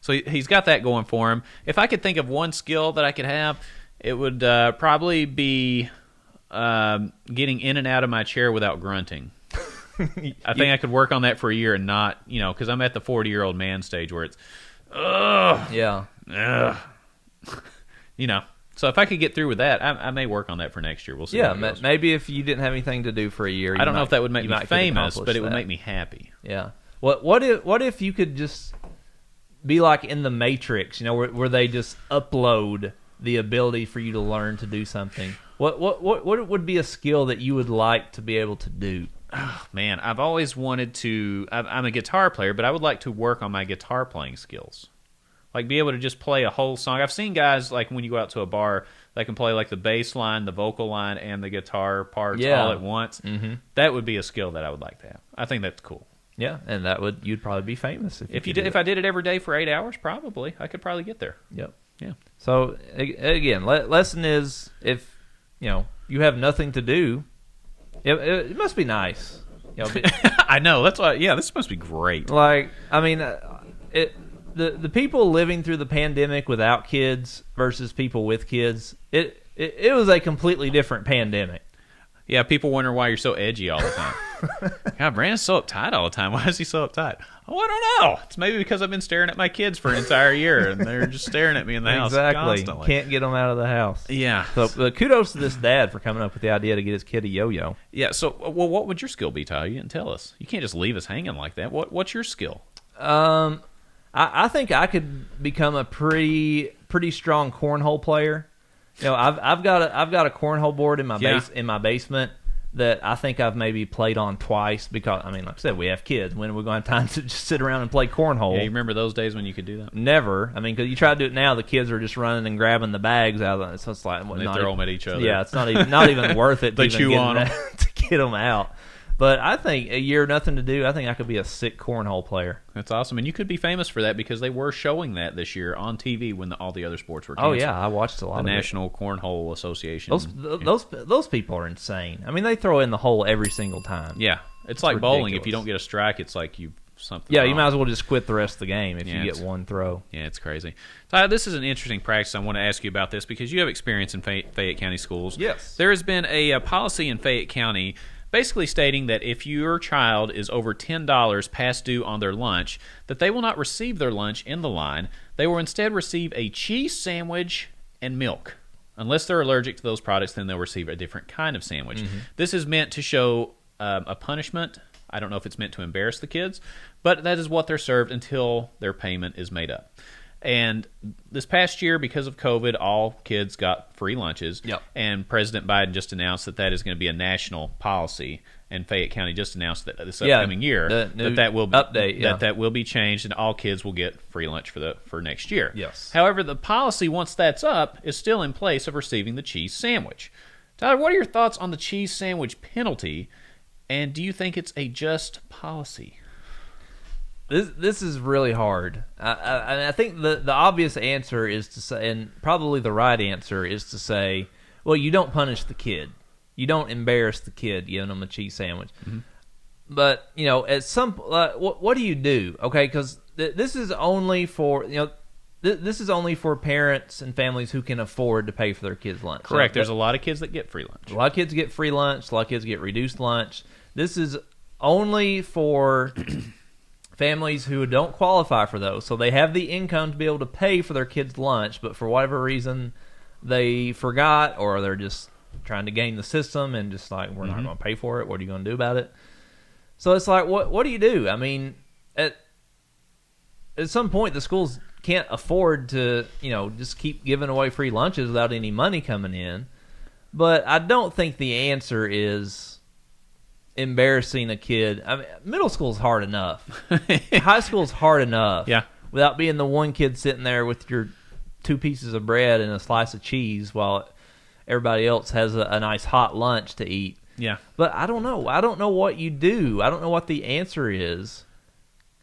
So he's got that going for him. If I could think of one skill that I could have, it would probably be getting in and out of my chair without grunting. I think I could work on that for a year and not, because I'm at the 40-year-old man stage where it's, ugh. Yeah. Ugh. So if I could get through with that, I may work on that for next year. We'll see. Yeah, maybe if you didn't have anything to do for a year. I don't know if that would make me famous, but it would make me happy. Yeah. What if you could just be like in the Matrix, where they just upload the ability for you to learn to do something? What would be a skill that you would like to be able to do? Oh, man, I've always wanted to. I'm a guitar player, but I would like to work on my guitar playing skills. Like, be able to just play a whole song. I've seen guys, like, when you go out to a bar, they can play, like, the bass line, the vocal line, and the guitar parts all at once. Mm-hmm. That would be a skill that I would like to have. I think that's cool. Yeah, and you'd probably be famous if I did it every day for 8 hours. Probably I could probably get there. Yep. Yeah. So again, lesson is if you have nothing to do, it must be nice. I know, that's why. Yeah, this must be great. Like, I mean, the people living through the pandemic without kids versus people with kids, it was a completely different pandemic. Yeah, people wonder why you're so edgy all the time. God, Brandon's so uptight all the time. Why is he so uptight? Oh, I don't know. It's maybe because I've been staring at my kids for an entire year, and they're just staring at me in the house constantly. Can't get them out of the house. Yeah. So kudos to this dad for coming up with the idea to get his kid a yo-yo. Yeah, so, what would your skill be, Tyler? You didn't tell us. You can't just leave us hanging like that. What's your skill? I think I could become a pretty strong cornhole player. I've got a cornhole board in my basement that I think I've maybe played on twice because, I mean, like I said, we have kids. When are we going to have time to just sit around and play cornhole? Yeah, you remember those days when you could do that? Never. I mean, because you try to do it now, the kids are just running and grabbing the bags out of it. So it's like, they throw them at each other. Yeah, it's not even worth it they chew on them to get them out. But I think a year, nothing to do, I think I could be a sick cornhole player. That's awesome. And you could be famous for that because they were showing that this year on TV when all the other sports were canceled. Oh, yeah, I watched a lot of it. The National Cornhole Association. Those people are insane. I mean, they throw in the hole every single time. Yeah. It's like ridiculous. Bowling. If you don't get a strike, it's like you something Yeah, wrong. You might as well just quit the rest of the game if you get one throw. Yeah, it's crazy. So this is an interesting practice. I want to ask you about this because you have experience in Fayette County schools. Yes. There has been a policy in Fayette County basically stating that if your child is over $10 past due on their lunch, that they will not receive their lunch in the line. They will instead receive a cheese sandwich and milk. Unless they're allergic to those products, then they'll receive a different kind of sandwich. Mm-hmm. This is meant to show a punishment. I don't know if it's meant to embarrass the kids, but that is what they're served until their payment is made up. And this past year, because of COVID, all kids got free lunches. Yep. And President Biden just announced that is going to be a national policy. And Fayette County just announced that this upcoming year that will be, update, that will be changed, and all kids will get free lunch for next year. Yes. However, the policy, once that's up, is still in place of receiving the cheese sandwich. Tyler, what are your thoughts on the cheese sandwich penalty, and do you think it's a just policy? This is really hard. I think the obvious answer is to say, and probably the right answer is to say, well, you don't punish the kid. You don't embarrass the kid giving them a cheese sandwich. Mm-hmm. But, at some what do you do? Okay, because this is only for, this is only for parents and families who can afford to pay for their kids' lunch. Correct. There's a lot of kids that get free lunch. A lot of kids get free lunch. A lot of kids get reduced lunch. This is only for families who don't qualify for those. So they have the income to be able to pay for their kids' lunch, but for whatever reason they forgot, or they're just trying to game the system and just like, we're not going to pay for it. What are you going to do about it? So it's like, what do you do? I mean, at some point the schools can't afford to, just keep giving away free lunches without any money coming in. But I don't think the answer is embarrassing a kid. I mean, middle school's hard enough. High school's hard enough. Yeah. Without being the one kid sitting there with your 2 pieces of bread and a slice of cheese while everybody else has a nice hot lunch to eat. Yeah. But I don't know. I don't know what you do. I don't know what the answer is.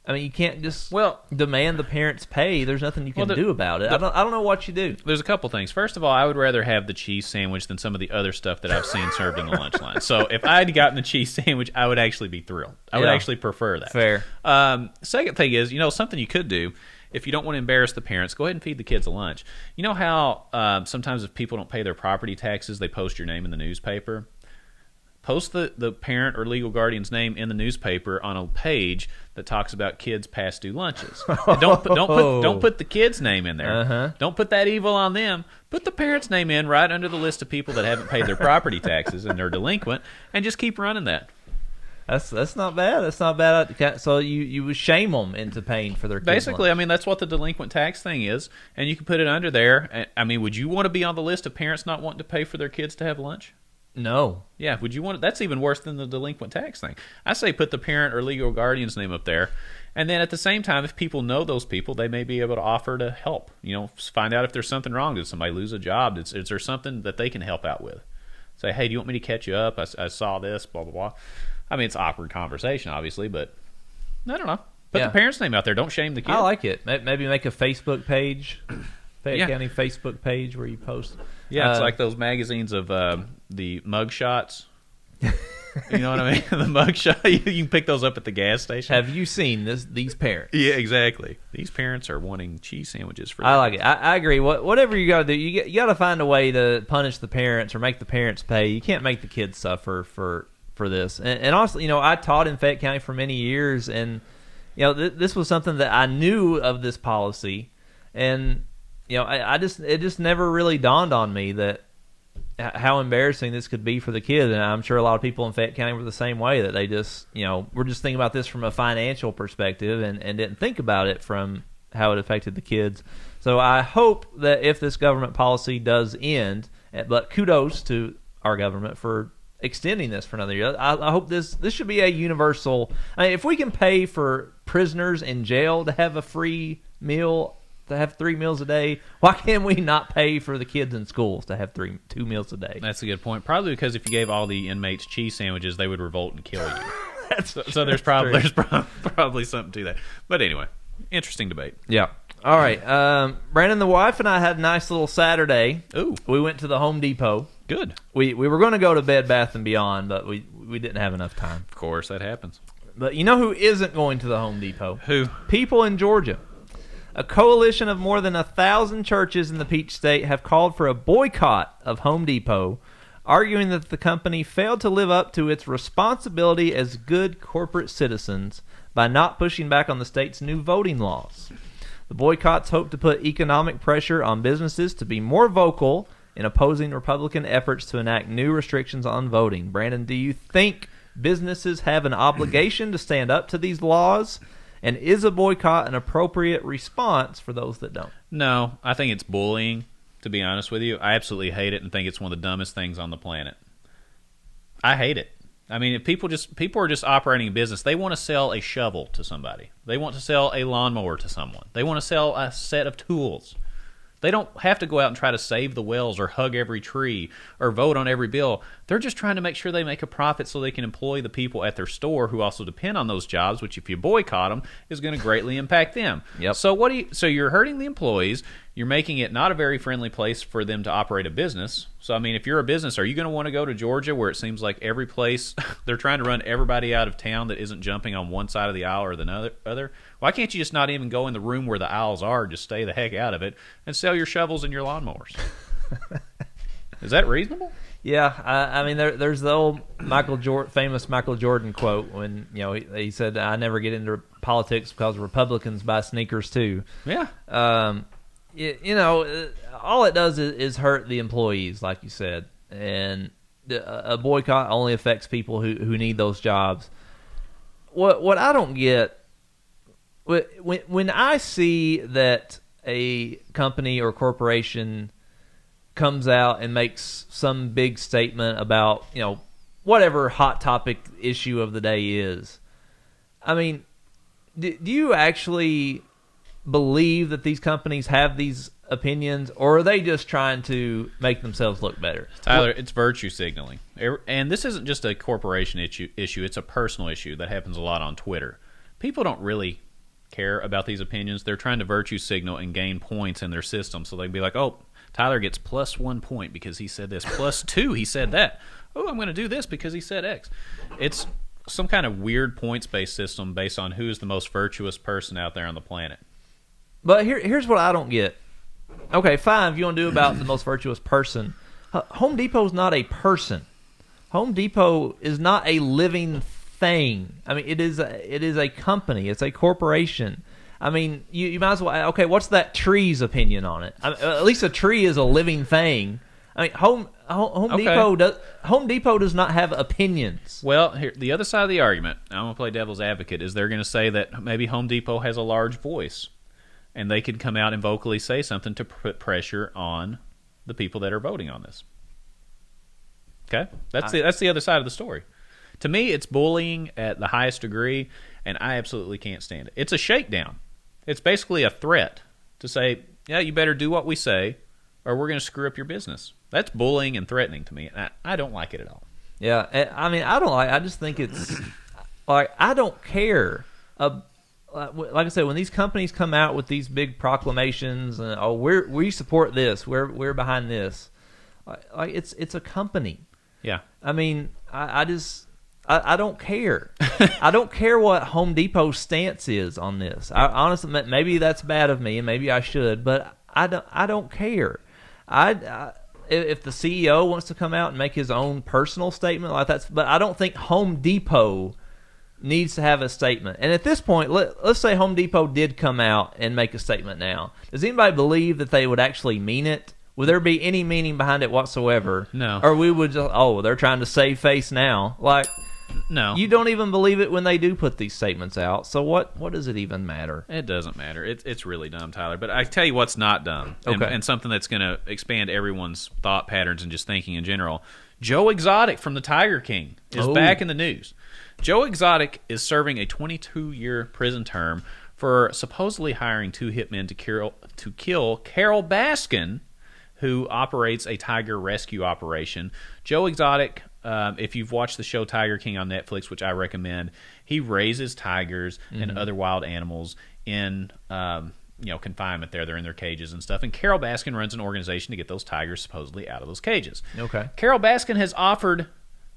I mean, you can't just demand the parents pay. There's nothing you can do about it. I don't know what you do. There's a couple things. First of all, I would rather have the cheese sandwich than some of the other stuff that I've seen served in the lunch line. So if I had gotten the cheese sandwich, I would actually be thrilled. I would actually prefer that. Fair. Second thing is, something you could do if you don't want to embarrass the parents, go ahead and feed the kids a lunch. You know how sometimes if people don't pay their property taxes, they post your name in the newspaper? Post the parent or legal guardian's name in the newspaper on a page that talks about kids past due lunches. And don't put the kid's name in there. Uh-huh. Don't put that evil on them. Put the parent's name in right under the list of people that haven't paid their property taxes and they're delinquent, and just keep running that. That's not bad. That's not bad. So you would shame them into paying for their kids' Basically, lunch. I mean, that's what the delinquent tax thing is, and you can put it under there. I mean, would you want to be on the list of parents not wanting to pay for their kids to have lunch? No. Yeah, would you want it? That's even worse than the delinquent tax thing. I say put the parent or legal guardian's name up there, and then at the same time, if people know those people, they may be able to offer to help. Find out if there's something wrong. Did somebody lose a job? Is there something that they can help out with? Say, hey, do you want me to catch you up? I saw this, blah, blah, blah. I mean, it's awkward conversation, obviously, but I don't know. Put the parent's name out there. Don't shame the kid. I like it. Maybe make a Facebook page, Fayette Yeah. County Facebook page where you post. Yeah, it's like those magazines of the mug shots. You know what I mean? The mug shot. You can pick those up at the gas station. Have you seen these parents? Yeah, exactly. These parents are wanting cheese sandwiches for I like it. I agree. Whatever you got to do, you got to find a way to punish the parents or make the parents pay. You can't make the kids suffer for this. And also, I taught in Fayette County for many years, and this was something that I knew of this policy, and it just never really dawned on me that how embarrassing this could be for the kid. And I'm sure a lot of people in Fayette County were the same way, that they just, we're just thinking about this from a financial perspective and didn't think about it from how it affected the kids. So I hope that if this government policy does end, but kudos to our government for extending this for another year. I hope this should be a universal. I mean, if we can pay for prisoners in jail to have a free meal, to have 3 meals a day, why can't we not pay for the kids in schools to have 2 meals a day? That's a good point. Probably because if you gave all the inmates cheese sandwiches, they would revolt and kill you. So there's probably something to that. But anyway, interesting debate. Yeah. All right. Brandon, the wife and I had a nice little Saturday. Ooh. We went to the Home Depot. Good. We were going to go to Bed Bath & Beyond, but we didn't have enough time. Of course, that happens. But you know who isn't going to the Home Depot? Who? People in Georgia. A coalition of more than 1,000 churches in the Peach State have called for a boycott of Home Depot, arguing that the company failed to live up to its responsibility as good corporate citizens by not pushing back on the state's new voting laws. The boycotts hope to put economic pressure on businesses to be more vocal in opposing Republican efforts to enact new restrictions on voting. Brandon, do you think businesses have an obligation to stand up to these laws? And is a boycott an appropriate response for those that don't? No, I think it's bullying, to be honest with you. I absolutely hate it and think it's one of the dumbest things on the planet. I hate it. I mean, if people are just operating a business. They want to sell a shovel to somebody. They want to sell a lawnmower to someone. They want to sell a set of tools. They don't have to go out and try to save the wells or hug every tree or vote on every bill. They're just trying to make sure they make a profit so they can employ the people at their store who also depend on those jobs, which if you boycott them is going to greatly impact them. Yep. So you're hurting the employees. You're making it not a very friendly place for them to operate a business. So, I mean, if you're a business, are you going to want to go to Georgia where it seems like every place, they're trying to run everybody out of town that isn't jumping on one side of the aisle or the other? Why can't you just not even go in the room where the aisles are, just stay the heck out of it, and sell your shovels and your lawnmowers? Is that reasonable? Yeah, I mean, there's the old famous Michael Jordan quote when he said, "I never get into politics because Republicans buy sneakers too." Yeah. All it does is hurt the employees, like you said, and a boycott only affects people who need those jobs. What I don't get, when I see that a company or corporation comes out and makes some big statement about whatever hot topic issue of the day is, I mean, do you actually believe that these companies have these opinions, or are they just trying to make themselves look better? Tyler, it's virtue signaling. And this isn't just a corporation issue, it's a personal issue that happens a lot on Twitter. People don't really care about these opinions. They're trying to virtue signal and gain points in their system. So they'd be like, oh, Tyler gets plus 1 point because he said this, plus 2 he said that. Oh, I'm going to do this because he said X. It's some kind of weird points-based system based on who is the most virtuous person out there on the planet. But here's what I don't get. Okay, fine, if you want to do about the most virtuous person. Home Depot is not a person. Home Depot is not a living thing. I mean, it is a company. It's a corporation. I mean, you might as well. Okay, what's that tree's opinion on it? At least a tree is a living thing. I mean, Home Depot does not have opinions. Well, here, the other side of the argument, I'm going to play devil's advocate, is they're going to say that maybe Home Depot has a large voice, and they could come out and vocally say something to put pressure on the people that are voting on this. Okay? That's the other side of the story. To me, it's bullying at the highest degree, and I absolutely can't stand it. It's a shakedown. It's basically a threat to say, yeah, you better do what we say, or we're going to screw up your business. That's bullying and threatening to me, and I don't like it at all. Yeah, I mean, I just think it's like, I don't care. Like I said, when these companies come out with these big proclamations and we support this, we're behind this, like it's a company. Yeah. I mean, I don't care. I don't care what Home Depot's stance is on this. I honestly, maybe that's bad of me, and maybe I should, but I don't care. If the CEO wants to come out and make his own personal statement like that, but I don't think Home Depot needs to have a statement. And at this point, let's say Home Depot did come out and make a statement now. Does anybody believe that they would actually mean it? Would there be any meaning behind it whatsoever? No. Or we would just, they're trying to save face now. Like, no. You don't even believe it when they do put these statements out. So what does it even matter? It doesn't matter. It's really dumb, Tyler. But I tell you what's not dumb, and something that's going to expand everyone's thought patterns and just thinking in general. Joe Exotic from the Tiger King is back in the news. Joe Exotic is serving a 22-year prison term for supposedly hiring two hitmen to kill Carol Baskin, who operates a tiger rescue operation. Joe Exotic, if you've watched the show Tiger King on Netflix, which I recommend, he raises tigers and other wild animals in confinement there. They're in their cages and stuff. And Carol Baskin runs an organization to get those tigers supposedly out of those cages. Okay. Carol Baskin has offered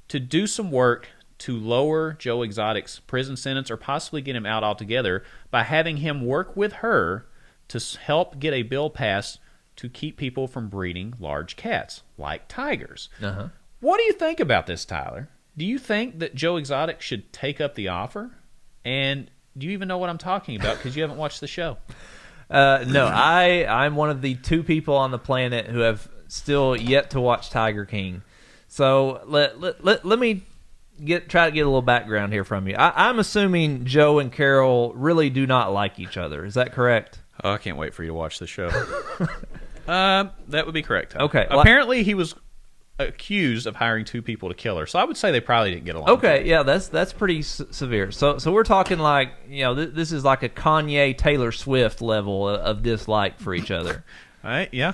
to do some work to lower Joe Exotic's prison sentence or possibly get him out altogether by having him work with her to help get a bill passed to keep people from breeding large cats, like tigers. Uh-huh. What do you think about this, Tyler? Do you think that Joe Exotic should take up the offer? And do you even know what I'm talking about because you haven't watched the show? No, I'm one of the two people on the planet who have still yet to watch Tiger King. So let me try to get a little background here from you. I'm assuming Joe and Carol really do not like each other. Is that correct? Oh, I can't wait for you to watch the show. That would be correct, Tyler. Okay. Apparently, he was accused of hiring two people to kill her, so I would say they probably didn't get along. Okay, yeah, that's pretty severe. So we're talking like, this is like a Kanye Taylor Swift level of dislike for each other. All right, yeah,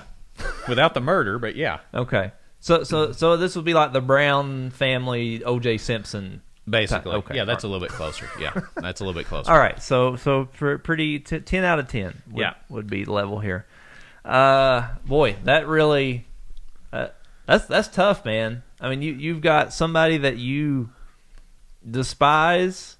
without the murder, but yeah. Okay, so this would be like the Brown family, O.J. Simpson. Basically, okay. Yeah, that's a little bit closer. Yeah, that's a little bit closer. All right, so pretty 10 out of 10 would be the level here. Boy, that really that's tough, man. I mean, you've got somebody that you despise,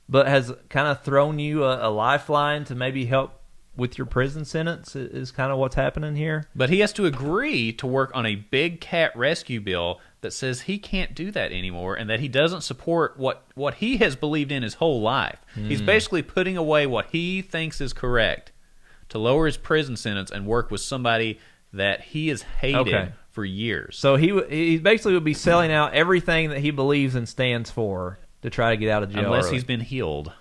but has kind of thrown you a lifeline to maybe help with your prison sentence is kind of what's happening here. But he has to agree to work on a big cat rescue bill that says he can't do that anymore and that he doesn't support what he has believed in his whole life. He's basically putting away what he thinks is correct to lower his prison sentence and work with somebody that he has hated for years. So he basically would be selling out everything that he believes and stands for to try to get out of jail. Unless he's been healed,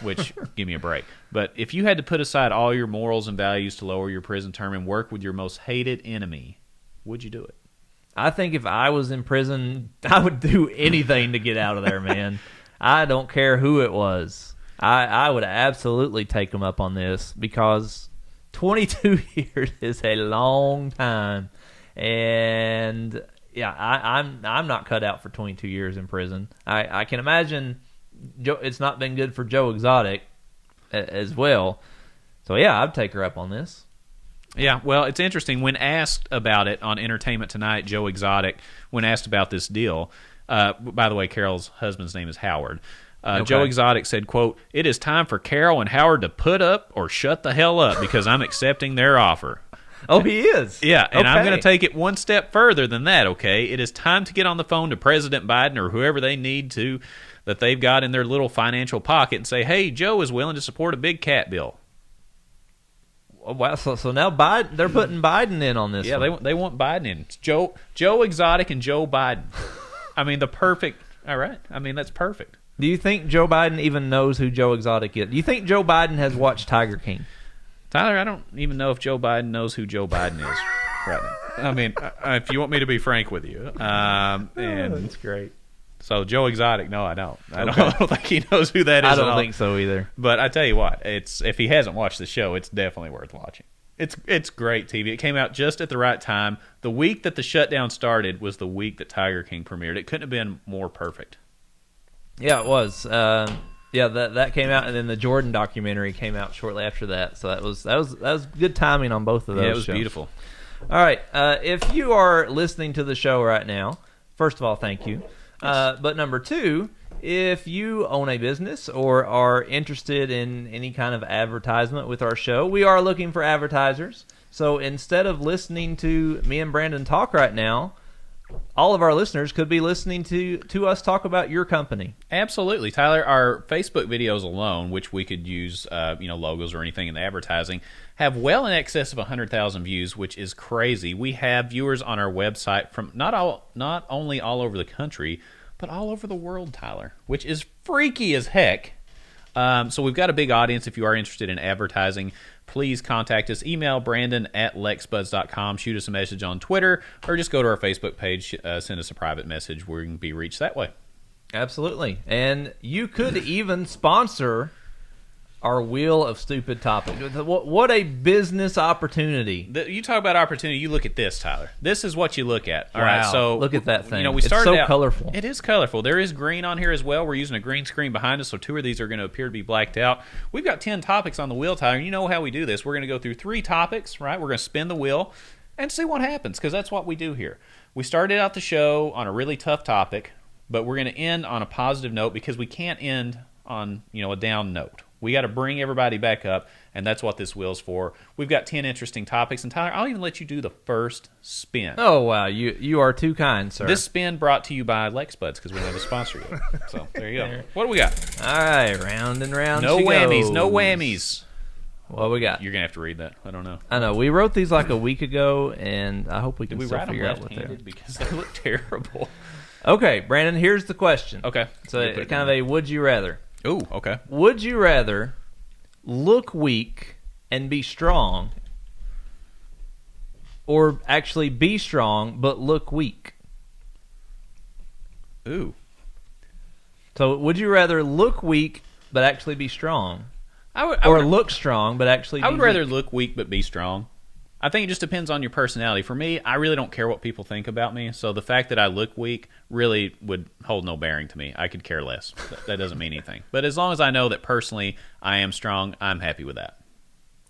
which, give me a break. But if you had to put aside all your morals and values to lower your prison term and work with your most hated enemy, would you do it? I think if I was in prison, I would do anything to get out of there, man. I don't care who it was. I would absolutely take them up on this because 22 years is a long time. And, yeah, I'm not cut out for 22 years in prison. I can imagine it's not been good for Joe Exotic as well. So, yeah, I'd take her up on this. Yeah, well, it's interesting. When asked about it on Entertainment Tonight, Joe Exotic, when asked about this deal, by the way, Carol's husband's name is Howard. Joe Exotic said, quote, "It is time for Carol and Howard to put up or shut the hell up because I'm accepting their offer." Oh, he is? Yeah, and I'm Okay. going to take it one step further than that, okay? It is time to get on the phone to President Biden or whoever they need to that they've got in their little financial pocket and say, hey, Joe is willing to support a big cat bill. Wow, so now Biden, they're putting Biden in on this. Yeah, one. they want Biden in. It's Joe Exotic and Joe Biden. I mean, the perfect. All right. I mean, that's perfect. Do you think Joe Biden even knows who Joe Exotic is? Do you think Joe Biden has watched Tiger King? Tyler, I don't even know if Joe Biden knows who Joe Biden is right now. I mean, if you want me to be frank with you. And That's great. So Joe Exotic, no, I don't. I don't think he knows who that is. I don't think so either. But I tell you what, if he hasn't watched the show, it's definitely worth watching. It's great TV. It came out just at the right time. The week that the shutdown started was the week that Tiger King premiered. It couldn't have been more perfect. Yeah, it was. Yeah, that came out, and then the Jordan documentary came out shortly after that. So that was good timing on both of those. Yeah, it was shows. beautiful. All right, if you are listening to the show right now, first of all, thank you. But number two, if you own a business or are interested in any kind of advertisement with our show, we are looking for advertisers. So instead of listening to me and Brandon talk right now, all of our listeners could be listening to us talk about your company. Absolutely, Tyler. Our Facebook videos alone, which we could use, logos or anything in the advertising, have well in excess of 100,000 views, which is crazy. We have viewers on our website from not only all over the country, but all over the world, Tyler, which is freaky as heck. So we've got a big audience. If you are interested in advertising, please contact us. Email Brandon@lexbuds.com. Shoot us a message on Twitter, or just go to our Facebook page. Send us a private message. We can be reached that way. Absolutely. And you could even sponsor our Wheel of Stupid Topics. What a business opportunity. You talk about opportunity, you look at this, Tyler. This is what you look at. All right, so look at that thing. We started it's so out, colorful. It is colorful. There is green on here as well. We're using a green screen behind us, so 2 of these are going to appear to be blacked out. We've got 10 topics on the wheel, Tyler. You know how we do this. We're going to go through 3 topics, right? We're going to spin the wheel and see what happens, because that's what we do here. We started out the show on a really tough topic, but we're going to end on a positive note, because we can't end on a down note. We got to bring everybody back up, and that's what this wheel's for. We've got 10 interesting topics, and Tyler, I'll even let you do the first spin. Oh, wow. You are too kind, sir. This spin brought to you by Lex Buds, because we have a sponsor yet. So there you go. What do we got? All right, round and round No she whammies, goes. no whammies. What we got? You're going to have to read that. I don't know. I know. We wrote these like a week ago, and I hope we can Did we still write them figure out what they are. left-handed? Because they look terrible. Okay, Brandon, here's the question. Okay. So kind of a would you rather. Ooh, okay. Would you rather look weak and be strong, or actually be strong but look weak? Ooh. So would you rather look weak but actually be strong, or look strong but actually be I would rather weak? look weak but be strong. I think it just depends on your personality. For me, I really don't care what people think about me, so the fact that I look weak really would hold no bearing to me. I could care less. That doesn't mean anything. But as long as I know that personally I am strong, I'm happy with that.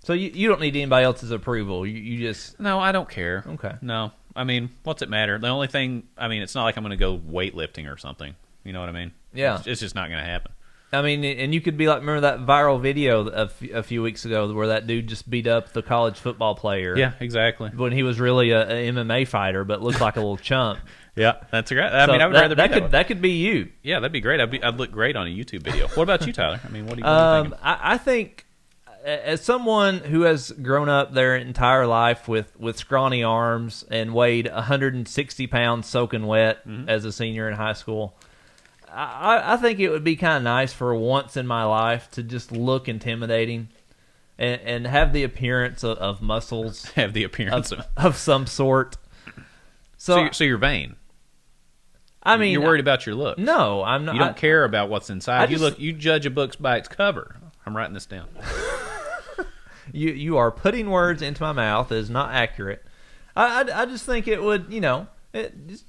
So you don't need anybody else's approval. You just... No, I don't care. Okay. No. I mean, what's it matter? The only thing, it's not like I'm going to go weightlifting or something. You know what I mean? Yeah. It's just not going to happen. I mean, and you could be like, remember that viral video a few weeks ago where that dude just beat up the college football player? Yeah, exactly. When he was really a MMA fighter, but looked like a little chump. Yeah, that's great. I would rather be that could be you. Yeah, that'd be great. I'd look great on a YouTube video. What about you, Tyler? What do you think? I think, as someone who has grown up their entire life with scrawny arms and weighed 160 pounds soaking wet as a senior in high school, I think it would be kind of nice for once in my life to just look intimidating and have the appearance of muscles. Have the appearance of some sort. So you're vain. I mean, you're worried about your looks. No, I'm not. You don't care about what's inside. just- You judge a book by its cover. I'm writing this down. You are putting words into my mouth that is not accurate. I just think it would,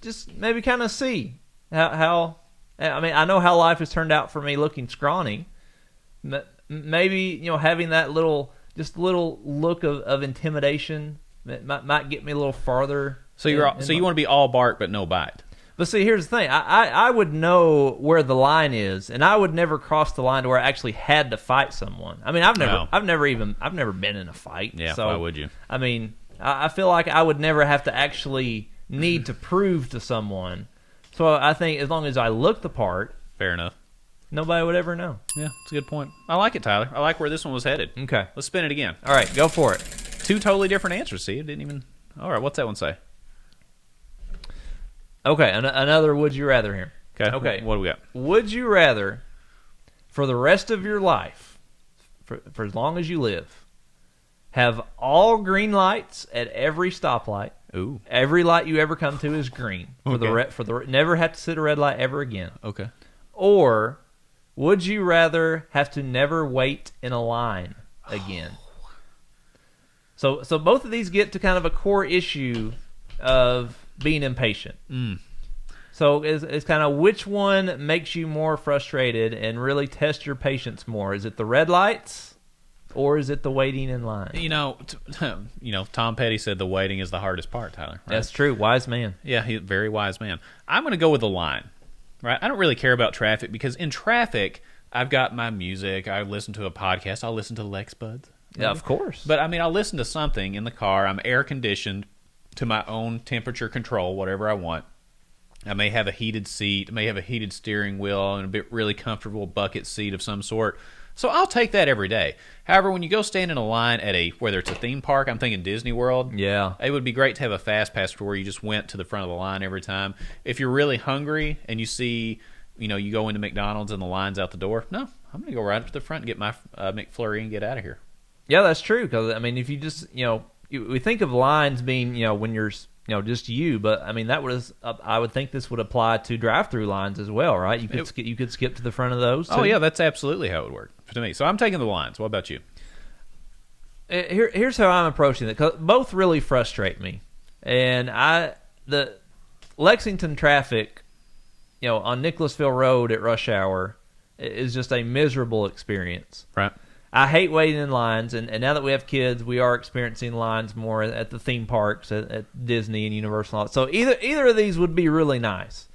just maybe kind of see how. I mean, I know how life has turned out for me looking scrawny. Maybe having that little look of intimidation might get me a little farther. So you want to be all bark but no bite. But see, here's the thing. I would know where the line is, and I would never cross the line to where I actually had to fight someone. I mean, I've never been in a fight. Yeah, so, why would you? I mean, I feel like I would never have to actually need to prove to someone. So I think as long as I look the part, fair enough. Nobody would ever know. Yeah, it's a good point. I like it, Tyler. I like where this one was headed. Okay. Let's spin it again. All right, go for it. 2 totally different answers. See, it didn't even... All right, what's that one say? Okay, another would you rather here. Okay. What do we got? Would you rather, for the rest of your life, for as long as you live, have all green lights at every stoplight? Ooh. Every light you ever come to is green. Never have to sit a red light ever again. Okay. Or would you rather have to never wait in a line again? So both of these get to kind of a core issue of being impatient. So it's kind of which one makes you more frustrated and really test your patience more? Is it the red lights or is it the waiting in line? Tom Petty said the waiting is the hardest part, Tyler. Right? That's true. Wise man. Yeah, he's a very wise man. I'm going to go with the line. Right? I don't really care about traffic because in traffic, I've got my music. I listen to a podcast. I'll listen to Lex Buds. Yeah, of course. But, I mean, I'll listen to something in the car. I'm air-conditioned to my own temperature control, whatever I want. I may have a heated seat, may have a heated steering wheel, and a really comfortable bucket seat of some sort. So I'll take that every day. However, when you go stand in a line at whether it's a theme park, I'm thinking Disney World. Yeah. It would be great to have a fast pass where you just went to the front of the line every time. If you're really hungry and you see, you go into McDonald's and the line's out the door, no, I'm going to go right up to the front and get my McFlurry and get out of here. Yeah, that's true. Because, I mean, if you just, we think of lines being, when you're, just you, but I mean, I would think this would apply to drive-through lines as well, right? You could skip to the front of those too. Oh, yeah, that's absolutely how it would work to me. So I'm taking the lines. What about you? Here's how I'm approaching it, because both really frustrate me. And the Lexington traffic, on Nicholasville Road at rush hour is just a miserable experience. Right. I hate waiting in lines, and now that we have kids, we are experiencing lines more at the theme parks, at Disney and Universal. So either of these would be really nice.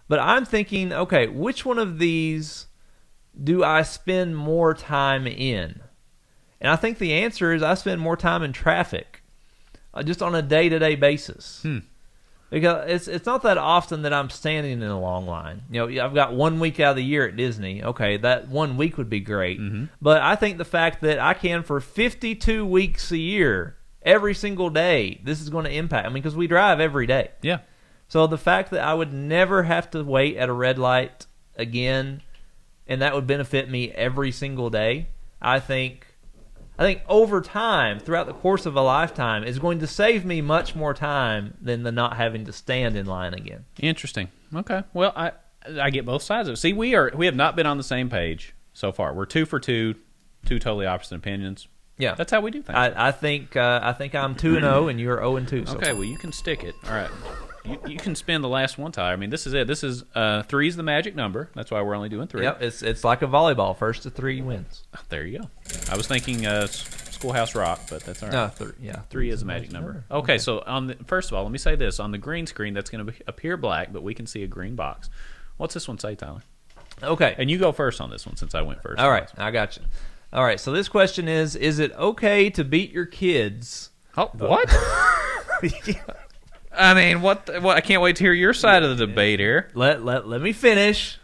But I'm thinking, okay, which one of these do I spend more time in? And I think the answer is I spend more time in traffic, just on a day-to-day basis. Because it's not that often that I'm standing in a long line. I've got 1 week out of the year at Disney. Okay, that 1 week would be great. Mm-hmm. But I think the fact that I can for 52 weeks a year, every single day, this is going to impact. I mean, because we drive every day. Yeah. So the fact that I would never have to wait at a red light again, and that would benefit me every single day, I think over time, throughout the course of a lifetime, is going to save me much more time than the not having to stand in line again. Interesting. Okay. Well, I get both sides of it. See, we have not been on the same page so far. We're 2 for 2, 2 totally opposite opinions. Yeah, that's how we do things. I think I'm 2-0 and you're 0-2. So okay. far. Well, you can stick it. All right. You can spin the last one, Tyler. I mean, this is it. This is 3 is the magic number. That's why we're only doing 3. Yep, it's like a volleyball. First to 3 wins. There you go. I was thinking Schoolhouse Rock, but that's all right. No, 3 is the magic number. Okay, so first of all, let me say this. On the green screen, that's going to appear black, but we can see a green box. What's this one say, Tyler? Okay. And you go first on this one since I went first. All right, I got you. All right, so this question is it okay to beat your kids? Oh, what? I mean, what? I can't wait to hear your side of the debate here. Let me finish.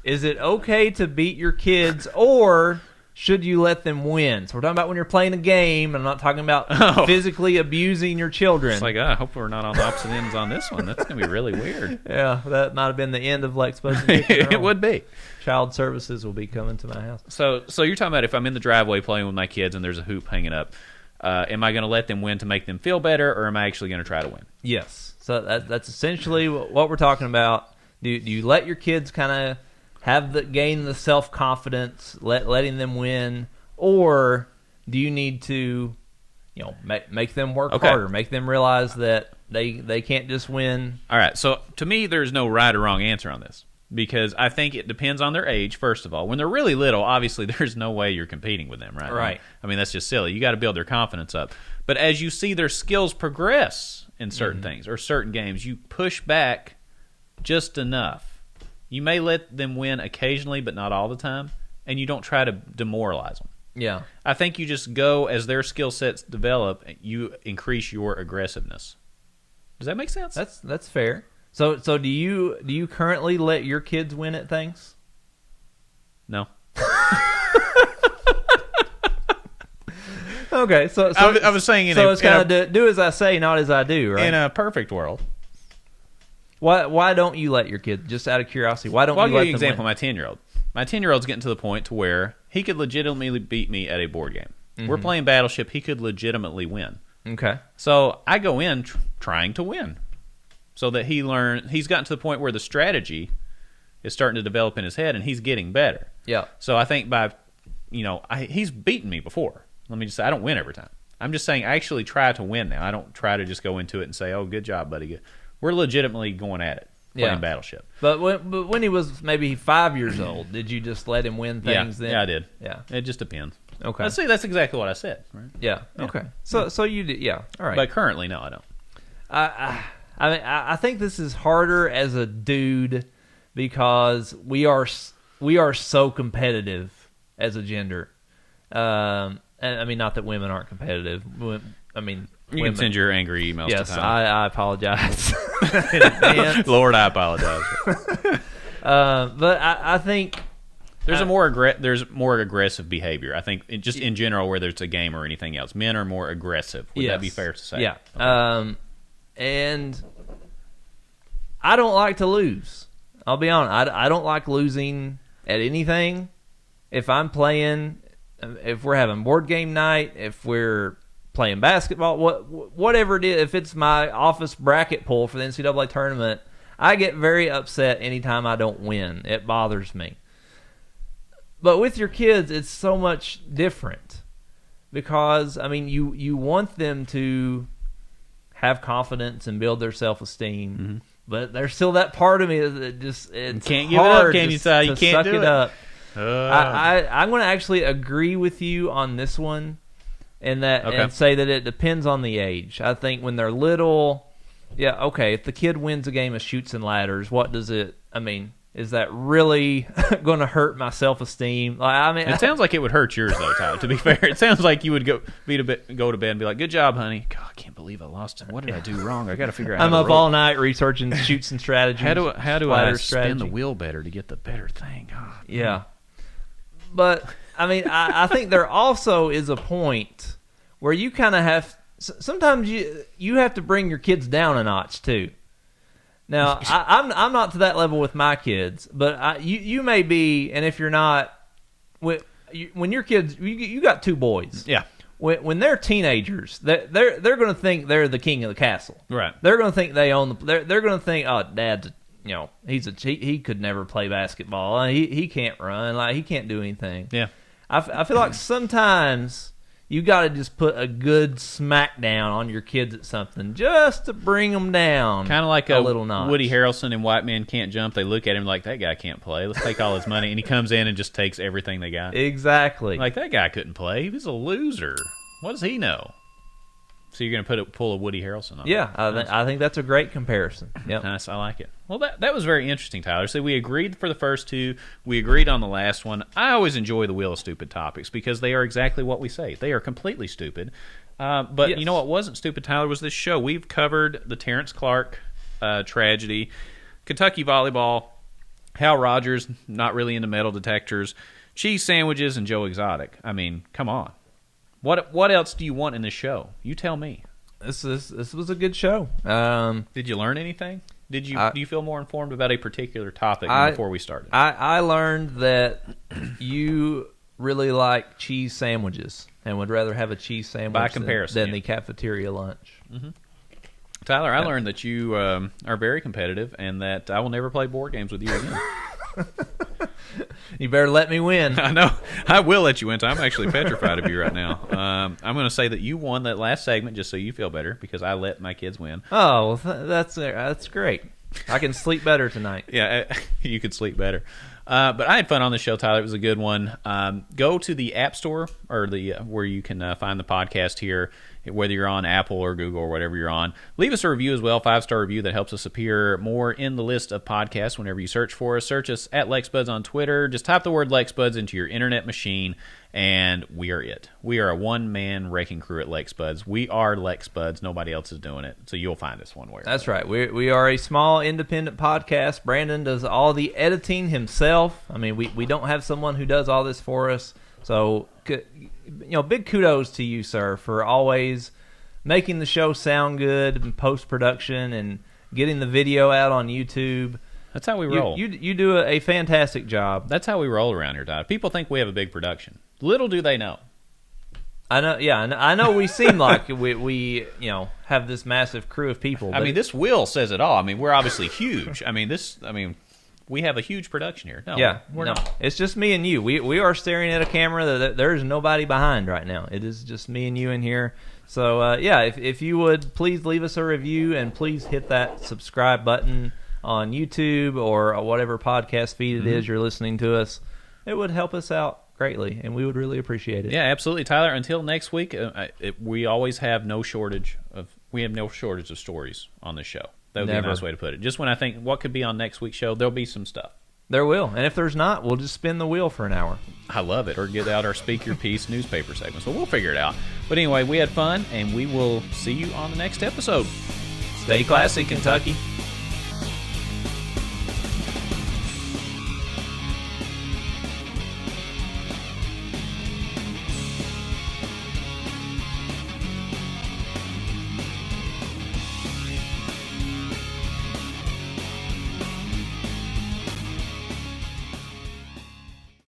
Is it okay to beat your kids, or should you let them win? So we're talking about when you're playing a game. I'm not talking about physically abusing your children. It's like, I hope we're not on opposite ends on this one. That's going to be really weird. Yeah, that might have been the end of Lex Buds. It would be. Child services will be coming to my house. So you're talking about if I'm in the driveway playing with my kids and there's a hoop hanging up, am I going to let them win to make them feel better, or am I actually going to try to win? Yes. So that's essentially what we're talking about. Do you let your kids kind of gain the self-confidence, letting them win, or do you need to, make them work harder, make them realize that they can't just win? All right. So to me, there's no right or wrong answer on this, because I think it depends on their age. First of all, when they're really little, obviously there's no way you're competing with them, right? Right. I mean, that's just silly. You got to build their confidence up. But as you see their skills progress in certain things or certain games, you push back just enough. You may let them win occasionally, but not all the time, and you don't try to demoralize them. Yeah. I think you just go as their skill sets develop, you increase your aggressiveness. Does that make sense? That's fair. So do you currently let your kids win at things? No. Okay, so I was saying it's kind of do as I say, not as I do, right? In a perfect world. Why don't you let your kid, just out of curiosity, why don't you let them win? I'll give you an example. My 10-year-old. My 10-year-old's getting to the point to where he could legitimately beat me at a board game. Mm-hmm. We're playing Battleship. He could legitimately win. Okay. So I go in trying to win so that he's gotten to the point where the strategy is starting to develop in his head, and he's getting better. Yeah. So I think he's beaten me before. Let me just say, I don't win every time. I'm just saying I actually try to win now. I don't try to just go into it and say, oh, good job, buddy. Good. We're legitimately going at it, playing Battleship. But when he was maybe 5 years old, did you just let him win things then? Yeah, I did. Yeah. It just depends. Okay. Let's see, that's exactly what I said. Right? Yeah. Okay. So you did, yeah. All right. But currently, no, I don't. I think this is harder as a dude because we are so competitive as a gender. And I mean, not that women aren't competitive. I mean, you can send your angry emails. Yes, to Tom. I apologize in advance. Lord, I apologize. But I think there's there's more aggressive behavior. I think just in general, whether it's a game or anything else, men are more aggressive. Would that be fair to say? Yeah. Okay. And I don't like to lose. I'll be honest. I don't like losing at anything. If I'm playing, if we're having board game night, if we're playing basketball, whatever it is, if it's my office bracket pool for the NCAA tournament, I get very upset anytime I don't win. It bothers me. But with your kids, it's so much different because, I mean, you want them to have confidence and build their self-esteem. Mm-hmm. But there's still that part of me that just it's can't give hard it up, can you say? You can't suck do it up. I'm going to actually agree with you on this one, and say that it depends on the age. I think when they're little, if the kid wins a game of Chutes and Ladders, what does it? I mean, is that really going to hurt my self-esteem? It sounds like it would hurt yours, though, Tyler. To be fair, it sounds like you would go to bed and be like, "Good job, honey. God, I can't believe I lost it. What did I do wrong? I got to figure out." I'm up all night researching shoots and strategies. How do I spin the wheel better to get the better thing? Oh, yeah, but I mean, I think there also is a point where you kind of have. Sometimes you have to bring your kids down a notch too. Now, I'm not to that level with my kids, but you may be, and if you're not, when your kids, you got two boys. Yeah. When they're teenagers, they're going to think they're the king of the castle. Right. They're going to think they own they're going to think, oh, Dad's, he could never play basketball. He can't run. He can't do anything. Yeah. I feel like sometimes you got to just put a good smackdown on your kids at something just to bring them down. Kind of like a little notch. Woody Harrelson in White Man Can't Jump. They look at him like, that guy can't play. Let's take all his money. And he comes in and just takes everything they got. Exactly. Like, that guy couldn't play. He was a loser. What does he know? So you're going to pull a Woody Harrelson on Yeah, I think that's a great comparison. Yep. Nice, I like it. Well, that was very interesting, Tyler. So we agreed for the first two. We agreed on the last one. I always enjoy the Wheel of Stupid topics because they are exactly what we say. They are completely stupid. But yes. You know what wasn't stupid, Tyler, was this show. We've covered the Terrance Clarke tragedy, Kentucky volleyball, Hal Rogers, not really into metal detectors, cheese sandwiches, and Joe Exotic. I mean, come on. What else do you want in this show? You tell me. This was a good show. Did you learn anything? Do you feel more informed about a particular topic before we started? I learned that you really like cheese sandwiches and would rather have a cheese sandwich by comparison than the cafeteria lunch. Mm-hmm. Tyler, I learned that you are very competitive and that I will never play board games with you again. You better let me win. I know. I will let you win. I'm actually petrified of you right now. I'm going to say that you won that last segment just so you feel better because I let my kids win. Oh, well, that's great. I can sleep better tonight. Yeah, you could sleep better. But I had fun on the show, Tyler. It was a good one. Go to the App Store or the where you can find the podcast here whether you're on Apple or Google or whatever you're on. Leave us a review as well, 5-star review that helps us appear more in the list of podcasts whenever you search for us. Search us at LexBuds on Twitter. Just type the word LexBuds into your internet machine, and we are it. We are a one-man wrecking crew at LexBuds. We are LexBuds. Nobody else is doing it, so you'll find us one way or another. That's right. We are a small independent podcast. Brandon does all the editing himself. I mean, we don't have someone who does all this for us. So, big kudos to you, sir, for always making the show sound good in post-production and getting the video out on YouTube. That's how we roll. You do a fantastic job. That's how we roll around here, Todd. People think we have a big production. Little do they know. I know. Yeah, I know. We seem like we have this massive crew of people. I mean, this wheel says it all. I mean, we're obviously huge. We have a huge production here. No, we're not. It's just me and you. We are staring at a camera that there's nobody behind right now. It is just me and you in here. So, if you would, please leave us a review and please hit that subscribe button on YouTube or whatever podcast feed it is you're listening to us. It would help us out greatly, and we would really appreciate it. Yeah, absolutely, Tyler. Until next week, we always have no shortage of stories on this show. That would be a nice way to put it. Just when I think what could be on next week's show, there'll be some stuff. There will. And if there's not, we'll just spin the wheel for an hour. I love it. Or get out our Speak Your Piece newspaper segment. So we'll figure it out. But anyway, we had fun, and we will see you on the next episode. Stay classy, Kentucky.